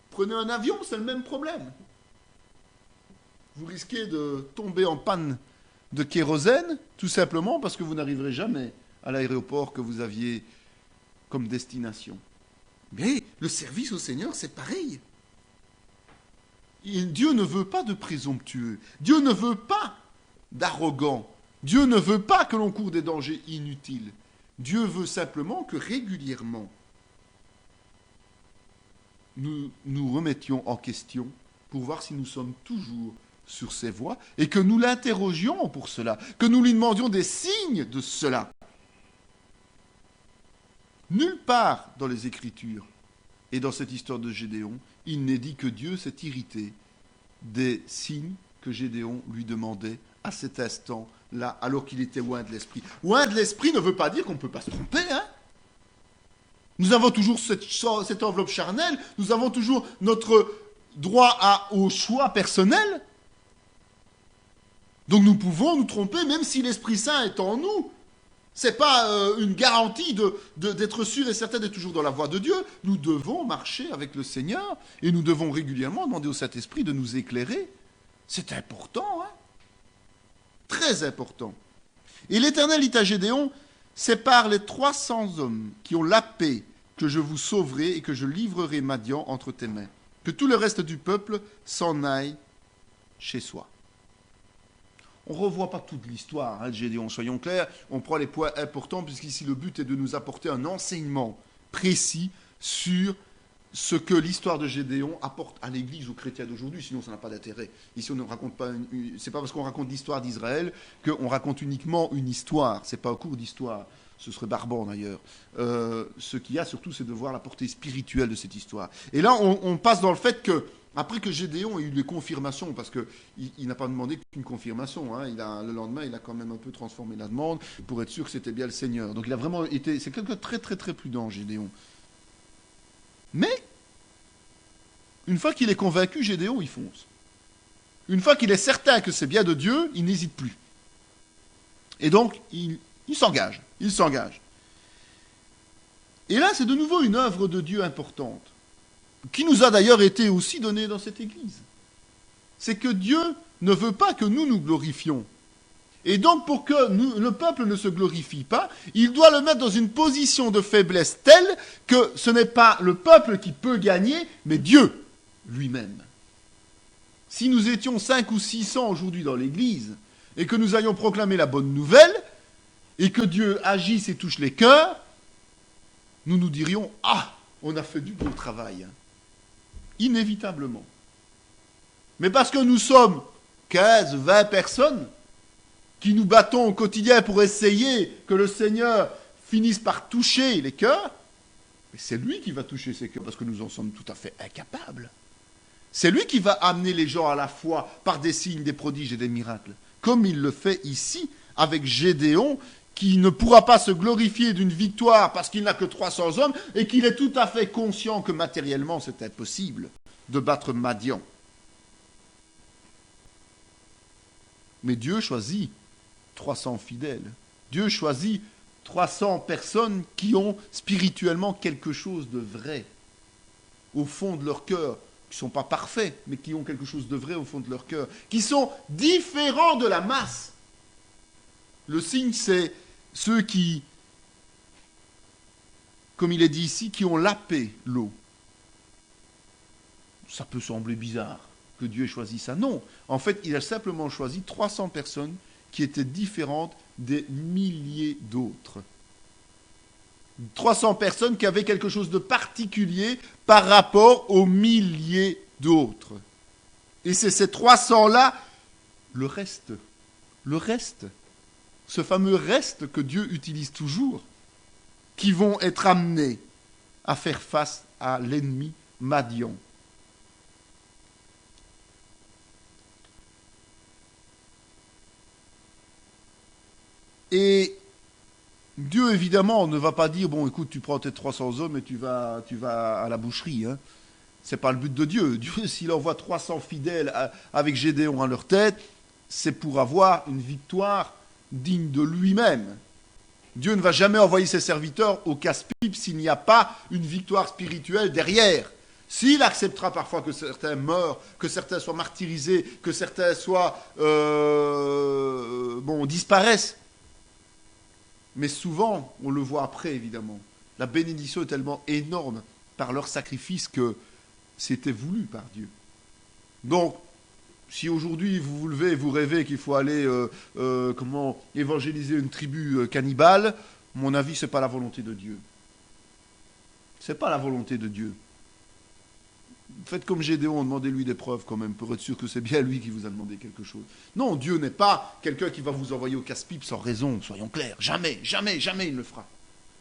Prenez un avion, c'est le même problème. Vous risquez de tomber en panne de kérosène, tout simplement parce que vous n'arriverez jamais à l'aéroport que vous aviez comme destination. Mais le service au Seigneur, c'est pareil. Et Dieu ne veut pas de présomptueux. Dieu ne veut pas d'arrogants. Dieu ne veut pas que l'on court des dangers inutiles. Dieu veut simplement que régulièrement, nous nous remettions en question pour voir si nous sommes toujours sur ses voies et que nous l'interrogions pour cela, que nous lui demandions des signes de cela. Nulle part dans les Écritures et dans cette histoire de Gédéon, il n'est dit que Dieu s'est irrité des signes que Gédéon lui demandait à cet instant-là, alors qu'il était loin de l'esprit. Loin de l'esprit ne veut pas dire qu'on ne peut pas se tromper, hein. Nous avons toujours cette enveloppe charnelle, nous avons toujours notre droit au choix personnel. Donc nous pouvons nous tromper même si l'Esprit Saint est en nous. Ce n'est pas une garantie d'être sûr et certain d'être toujours dans la voie de Dieu. Nous devons marcher avec le Seigneur et nous devons régulièrement demander au Saint-Esprit de nous éclairer. C'est important, hein? Très important. Et l'Éternel dit à Gédéon, c'est par les 300 hommes qui ont la paix que je vous sauverai et que je livrerai Madian entre tes mains. Que tout le reste du peuple s'en aille chez soi. On ne revoit pas toute l'histoire, hein, de Gédéon, soyons clairs. On prend les points importants, puisqu'ici le but est de nous apporter un enseignement précis sur ce que l'histoire de Gédéon apporte à l'Église, aux chrétiens d'aujourd'hui, sinon ça n'a pas d'intérêt. Ici, on ne raconte pas, c'est pas parce qu'on raconte l'histoire d'Israël qu'on raconte uniquement une histoire. C'est pas un cours d'histoire. Ce serait barbant d'ailleurs. Ce qu'il y a surtout, c'est de voir la portée spirituelle de cette histoire. Et là, on passe dans le fait que, après que Gédéon ait eu les confirmations, parce qu'il n'a pas demandé qu'une confirmation, hein, le lendemain, il a quand même un peu transformé la demande pour être sûr que c'était bien le Seigneur. Donc il a vraiment été, c'est quelqu'un de très très très prudent, Gédéon. Mais, une fois qu'il est convaincu, Gédéon, il fonce. Une fois qu'il est certain que c'est bien de Dieu, il n'hésite plus. Et donc, il s'engage. Il s'engage. Et là, c'est de nouveau une œuvre de Dieu importante, qui nous a d'ailleurs été aussi donnée dans cette Église. C'est que Dieu ne veut pas que nous nous glorifions. Et donc, pour que le peuple ne se glorifie pas, il doit le mettre dans une position de faiblesse telle que ce n'est pas le peuple qui peut gagner, mais Dieu lui-même. Si nous étions 5 ou 600 aujourd'hui dans l'Église, et que nous allions proclamer la bonne nouvelle, et que Dieu agisse et touche les cœurs, nous nous dirions « Ah, on a fait du bon travail. » Inévitablement. Mais parce que nous sommes 15, 20 personnes qui nous battons au quotidien pour essayer que le Seigneur finisse par toucher les cœurs, mais c'est lui qui va toucher ces cœurs parce que nous en sommes tout à fait incapables. C'est lui qui va amener les gens à la foi par des signes, des prodiges et des miracles, comme il le fait ici avec Gédéon, qui ne pourra pas se glorifier d'une victoire parce qu'il n'a que 300 hommes et qu'il est tout à fait conscient que matériellement c'est impossible de battre Madian. Mais Dieu choisit 300 fidèles. Dieu choisit 300 personnes qui ont spirituellement quelque chose de vrai au fond de leur cœur, qui ne sont pas parfaits, mais qui ont quelque chose de vrai au fond de leur cœur, qui sont différents de la masse. Le signe, c'est ceux qui, comme il est dit ici, qui ont lapé l'eau. Ça peut sembler bizarre que Dieu ait choisi ça. Non, en fait, il a simplement choisi 300 personnes qui étaient différentes des milliers d'autres. 300 personnes qui avaient quelque chose de particulier par rapport aux milliers d'autres. Et c'est ces 300-là, le reste, ce fameux reste que Dieu utilise toujours, qui vont être amenés à faire face à l'ennemi Madian. Et Dieu, évidemment, ne va pas dire, bon, écoute, tu prends tes 300 hommes et tu vas à la boucherie. Hein. Ce n'est pas le but de Dieu. Dieu, s'il envoie 300 fidèles avec Gédéon à leur tête, c'est pour avoir une victoire digne de lui-même. Dieu ne va jamais envoyer ses serviteurs au casse-pipe s'il n'y a pas une victoire spirituelle derrière. S'il acceptera parfois que certains meurent, que certains soient martyrisés, que certains soient disparaissent. Mais souvent, on le voit après, évidemment. La bénédiction est tellement énorme par leur sacrifice que c'était voulu par Dieu. Donc, si aujourd'hui vous vous levez et vous rêvez qu'il faut aller évangéliser une tribu cannibale, à mon avis, ce n'est pas la volonté de Dieu. Ce n'est pas la volonté de Dieu. Faites comme Gédéon, demandez-lui des preuves quand même, pour être sûr que c'est bien lui qui vous a demandé quelque chose. Non, Dieu n'est pas quelqu'un qui va vous envoyer au casse-pipe sans raison, soyons clairs. Jamais, jamais, jamais il ne le fera.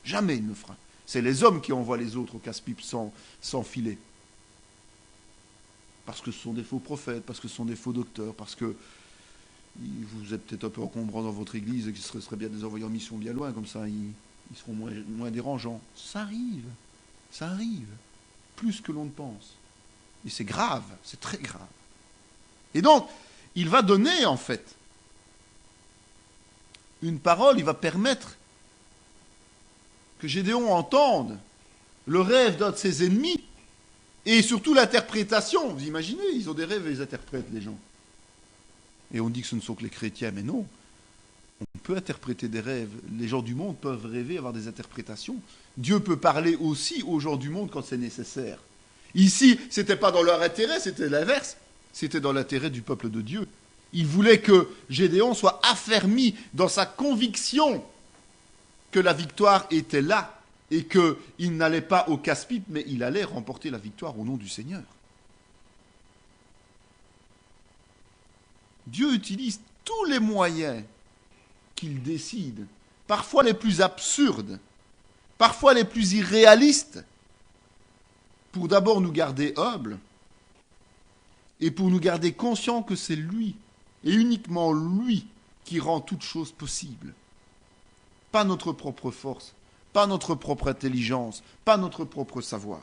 Jamais il ne le fera. C'est les hommes qui envoient les autres au casse-pipe sans filet. parce que ce sont des faux prophètes, parce que ce sont des faux docteurs, parce que vous êtes peut-être un peu encombrant dans votre église et qu'il serait bien de les envoyer en mission bien loin, comme ça ils seront moins dérangeants. Ça arrive, plus que l'on ne pense. Et c'est grave, c'est très grave. Et donc, il va donner en fait une parole, il va permettre que Gédéon entende le rêve d'un de ses ennemis et surtout l'interprétation. Vous imaginez, ils ont des rêves et ils interprètent les gens. Et on dit que ce ne sont que les chrétiens, mais non. On peut interpréter des rêves. Les gens du monde peuvent rêver, avoir des interprétations. Dieu peut parler aussi aux gens du monde quand c'est nécessaire. Ici, ce n'était pas dans leur intérêt, c'était l'inverse. C'était dans l'intérêt du peuple de Dieu. Il voulait que Gédéon soit affermi dans sa conviction que la victoire était là et qu'il n'allait pas au casse-pipe, mais il allait remporter la victoire au nom du Seigneur. Dieu utilise tous les moyens qu'il décide, parfois les plus absurdes, parfois les plus irréalistes, pour d'abord nous garder humbles et pour nous garder conscients que c'est lui, et uniquement lui, qui rend toute chose possible. Pas notre propre force, pas notre propre intelligence, pas notre propre savoir.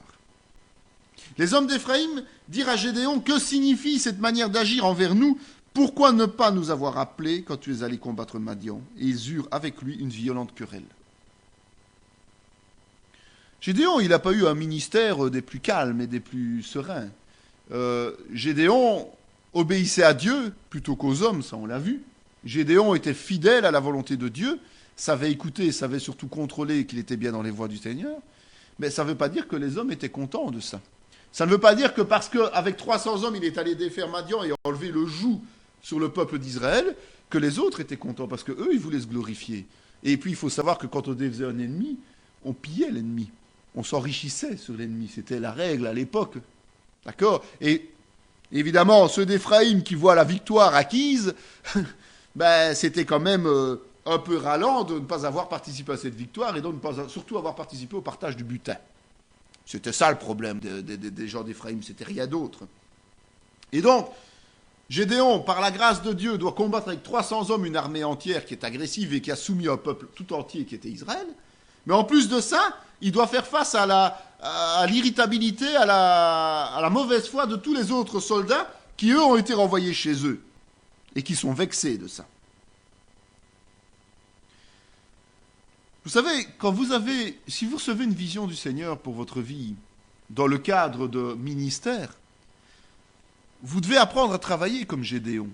Les hommes d'Éphraïm dirent à Gédéon, que signifie cette manière d'agir envers nous? Pourquoi ne pas nous avoir appelés quand tu es allé combattre Madian? Et ils eurent avec lui une violente querelle. Gédéon, il n'a pas eu un ministère des plus calmes et des plus sereins. Gédéon obéissait à Dieu plutôt qu'aux hommes, ça on l'a vu. Gédéon était fidèle à la volonté de Dieu, savait écouter, savait surtout contrôler qu'il était bien dans les voies du Seigneur. Mais ça ne veut pas dire que les hommes étaient contents de ça. Ça ne veut pas dire que parce qu'avec 300 hommes, il est allé défaire Madian et enlever le joug sur le peuple d'Israël, que les autres étaient contents, parce qu'eux, ils voulaient se glorifier. Et puis, il faut savoir que quand on défaisait un ennemi, on pillait l'ennemi. On s'enrichissait sur l'ennemi. C'était la règle à l'époque. D'accord? Et évidemment, ceux d'Éphraïm qui voient la victoire acquise, ben, c'était quand même un peu ralent de ne pas avoir participé à cette victoire et donc de ne pas surtout avoir participé au partage du butin. C'était ça le problème des gens d'Éphraïm, c'était rien d'autre. Et donc, Gédéon, par la grâce de Dieu, doit combattre avec 300 hommes une armée entière qui est agressive et qui a soumis un peuple tout entier qui était Israël. Mais en plus de ça, il doit faire face à l'irritabilité, à la mauvaise foi de tous les autres soldats qui, eux, ont été renvoyés chez eux et qui sont vexés de ça. Vous savez, si vous recevez une vision du Seigneur pour votre vie, dans le cadre de ministère, vous devez apprendre à travailler comme Gédéon.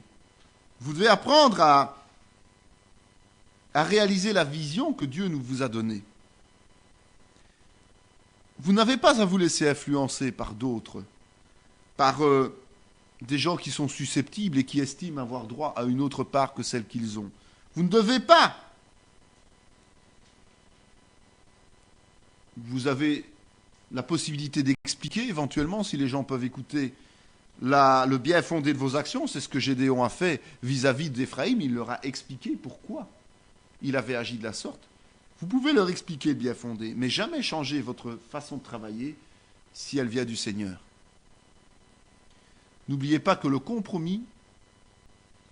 Vous devez apprendre à réaliser la vision que Dieu nous vous a donnée. Vous n'avez pas à vous laisser influencer par d'autres, par des gens qui sont susceptibles et qui estiment avoir droit à une autre part que celle qu'ils ont. Vous ne devez pas. Vous avez la possibilité d'expliquer éventuellement, si les gens peuvent écouter, le bien fondé de vos actions. C'est ce que Gédéon a fait vis-à-vis d'Éphraïm. Il leur a expliqué pourquoi il avait agi de la sorte. Vous pouvez leur expliquer le bien fondé, mais jamais changer votre façon de travailler si elle vient du Seigneur. N'oubliez pas que le compromis,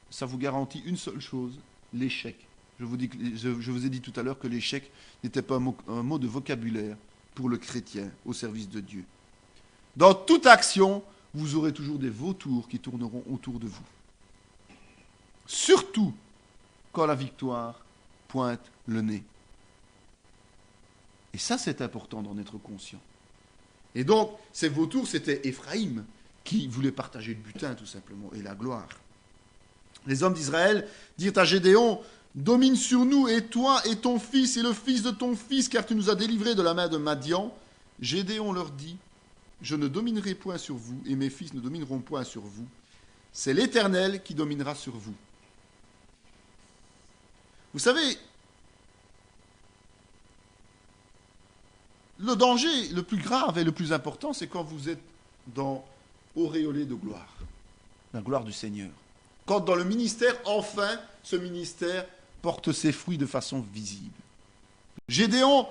ça vous garantit une seule chose, l'échec. Je vous ai dit tout à l'heure que l'échec n'était pas un mot de vocabulaire pour le chrétien au service de Dieu. Dans toute action, vous aurez toujours des vautours qui tourneront autour de vous. Surtout quand la victoire pointe le nez. Et ça, c'est important d'en être conscient. Et donc, ces vautours, c'était Éphraïm qui voulait partager le butin, tout simplement, et la gloire. Les hommes d'Israël dirent à Gédéon, « Domine sur nous, et toi, et ton fils, et le fils de ton fils, car tu nous as délivrés de la main de Madian. » Gédéon leur dit, « Je ne dominerai point sur vous, et mes fils ne domineront point sur vous. C'est l'Éternel qui dominera sur vous. » Vous savez, le danger le plus grave et le plus important, c'est quand vous êtes auréolé de gloire, la gloire du Seigneur. Quand dans le ministère, enfin, ce ministère porte ses fruits de façon visible. Gédéon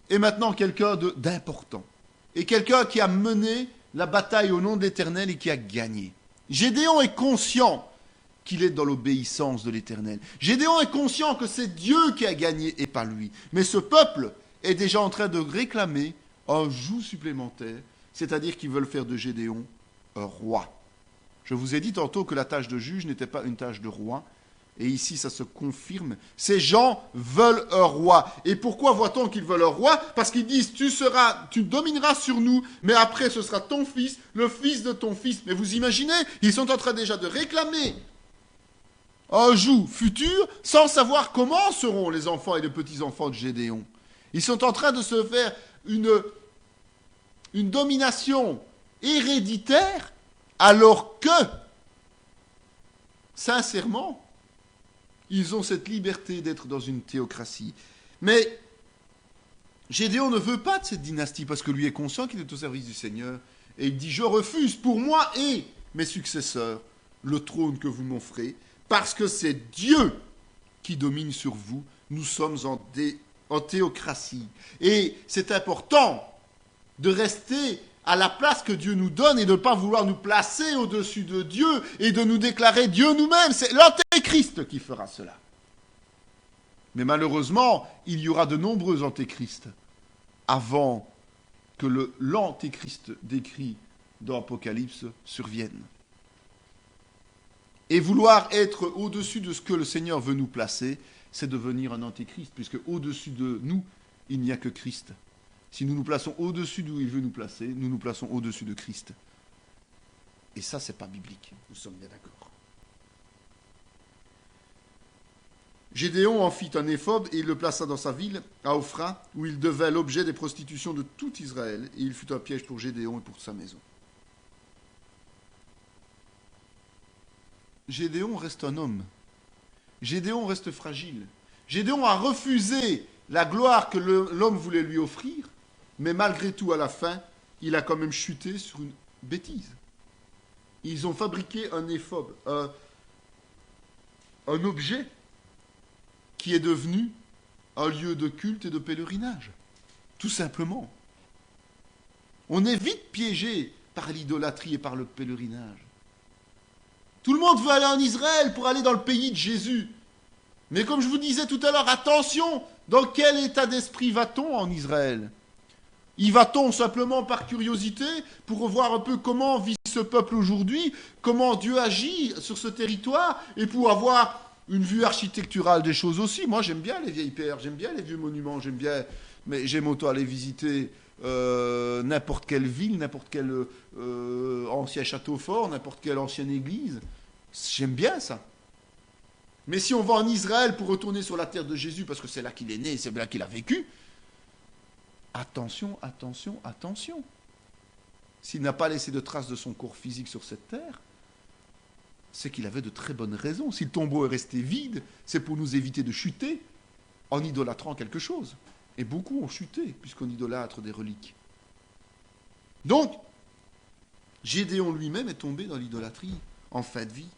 est maintenant quelqu'un d'important, et quelqu'un qui a mené la bataille au nom de l'Éternel et qui a gagné. Gédéon est conscient qu'il est dans l'obéissance de l'Éternel. Gédéon est conscient que c'est Dieu qui a gagné et pas lui. Mais ce peuple est déjà en train de réclamer un joug supplémentaire, c'est-à-dire qu'ils veulent faire de Gédéon un roi. Je vous ai dit tantôt que la tâche de juge n'était pas une tâche de roi, et ici ça se confirme. Ces gens veulent un roi. Et pourquoi voit-on qu'ils veulent un roi? Parce qu'ils disent, tu domineras sur nous, mais après ce sera ton fils, le fils de ton fils. Mais vous imaginez, ils sont en train déjà de réclamer un joug futur, sans savoir comment seront les enfants et les petits-enfants de Gédéon. Ils sont en train de se faire une domination héréditaire, alors que, sincèrement, ils ont cette liberté d'être dans une théocratie. Mais Gédéon ne veut pas de cette dynastie, parce que lui est conscient qu'il est au service du Seigneur. Et il dit, je refuse pour moi et mes successeurs le trône que vous m'offrez, parce que c'est Dieu qui domine sur vous. Nous sommes en théocratie. Et c'est important de rester à la place que Dieu nous donne et de ne pas vouloir nous placer au-dessus de Dieu et de nous déclarer Dieu nous-mêmes. C'est l'antéchrist qui fera cela. Mais malheureusement, il y aura de nombreux antéchrists avant que l'antéchrist décrit dans l'Apocalypse survienne. Et vouloir être au-dessus de ce que le Seigneur veut nous placer, c'est devenir un antéchrist, puisque au-dessus de nous, il n'y a que Christ. Si nous nous plaçons au-dessus d'où il veut nous placer, nous nous plaçons au-dessus de Christ. Et ça, c'est pas biblique. Nous sommes bien d'accord. Gédéon en fit un éphod et il le plaça dans sa ville, à Ophra, où il devint l'objet des prostitutions de tout Israël, et il fut un piège pour Gédéon et pour sa maison. Gédéon reste un homme. Gédéon reste fragile. Gédéon a refusé la gloire que l'homme voulait lui offrir, mais malgré tout, à la fin, il a quand même chuté sur une bêtise. Ils ont fabriqué un éphod, un objet qui est devenu un lieu de culte et de pèlerinage. Tout simplement. On est vite piégé par l'idolâtrie et par le pèlerinage. Tout le monde veut aller en Israël pour aller dans le pays de Jésus. Mais comme je vous disais tout à l'heure, attention, dans quel état d'esprit va-t-on en Israël? Y va-t-on simplement par curiosité pour voir un peu comment vit ce peuple aujourd'hui, comment Dieu agit sur ce territoire, et pour avoir une vue architecturale des choses aussi? Moi, j'aime bien les vieilles pierres, j'aime bien les vieux monuments, mais j'aime autant aller visiter n'importe quelle ville, n'importe quel ancien château fort, n'importe quelle ancienne église. J'aime bien ça. Mais si on va en Israël pour retourner sur la terre de Jésus, parce que c'est là qu'il est né, c'est là qu'il a vécu, attention, attention, attention. S'il n'a pas laissé de traces de son corps physique sur cette terre, c'est qu'il avait de très bonnes raisons. Si le tombeau est resté vide, c'est pour nous éviter de chuter en idolâtrant quelque chose. Et beaucoup ont chuté, puisqu'on idolâtre des reliques. Donc, Gédéon lui-même est tombé dans l'idolâtrie en fin de vie.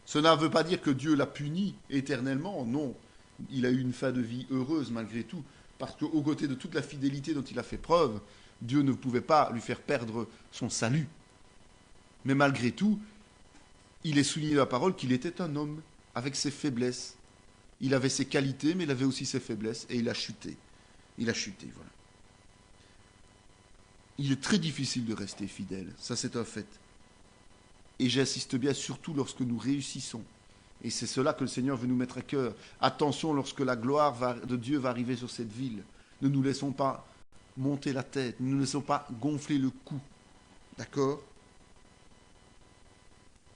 Cela ne veut pas dire que Dieu l'a puni éternellement, non. Il a eu une fin de vie heureuse malgré tout, parce qu'aux côtés de toute la fidélité dont il a fait preuve, Dieu ne pouvait pas lui faire perdre son salut. Mais malgré tout, il est souligné dans la parole qu'il était un homme avec ses faiblesses. Il avait ses qualités, mais il avait aussi ses faiblesses, et il a chuté. Il a chuté, voilà. Il est très difficile de rester fidèle, ça c'est un fait. Et j'insiste bien, surtout lorsque nous réussissons. Et c'est cela que le Seigneur veut nous mettre à cœur. Attention lorsque la gloire de Dieu va arriver sur cette ville. Ne nous laissons pas monter la tête, ne nous laissons pas gonfler le cou. D'accord?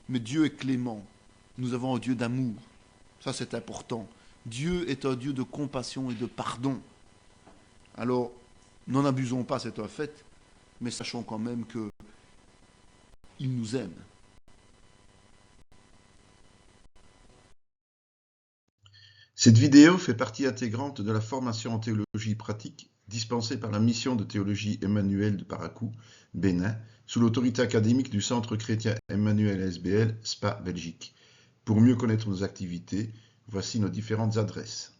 Mais Dieu est clément. Nous avons un Dieu d'amour. Ça, c'est important. Dieu est un Dieu de compassion et de pardon. Alors, n'en abusons pas, c'est un fait, mais sachons quand même qu'il nous aime. Cette vidéo fait partie intégrante de la formation en théologie pratique dispensée par la mission de théologie Emmanuel de Parakou, Bénin, sous l'autorité académique du Centre chrétien Emmanuel SBL, Spa, Belgique. Pour mieux connaître nos activités, voici nos différentes adresses.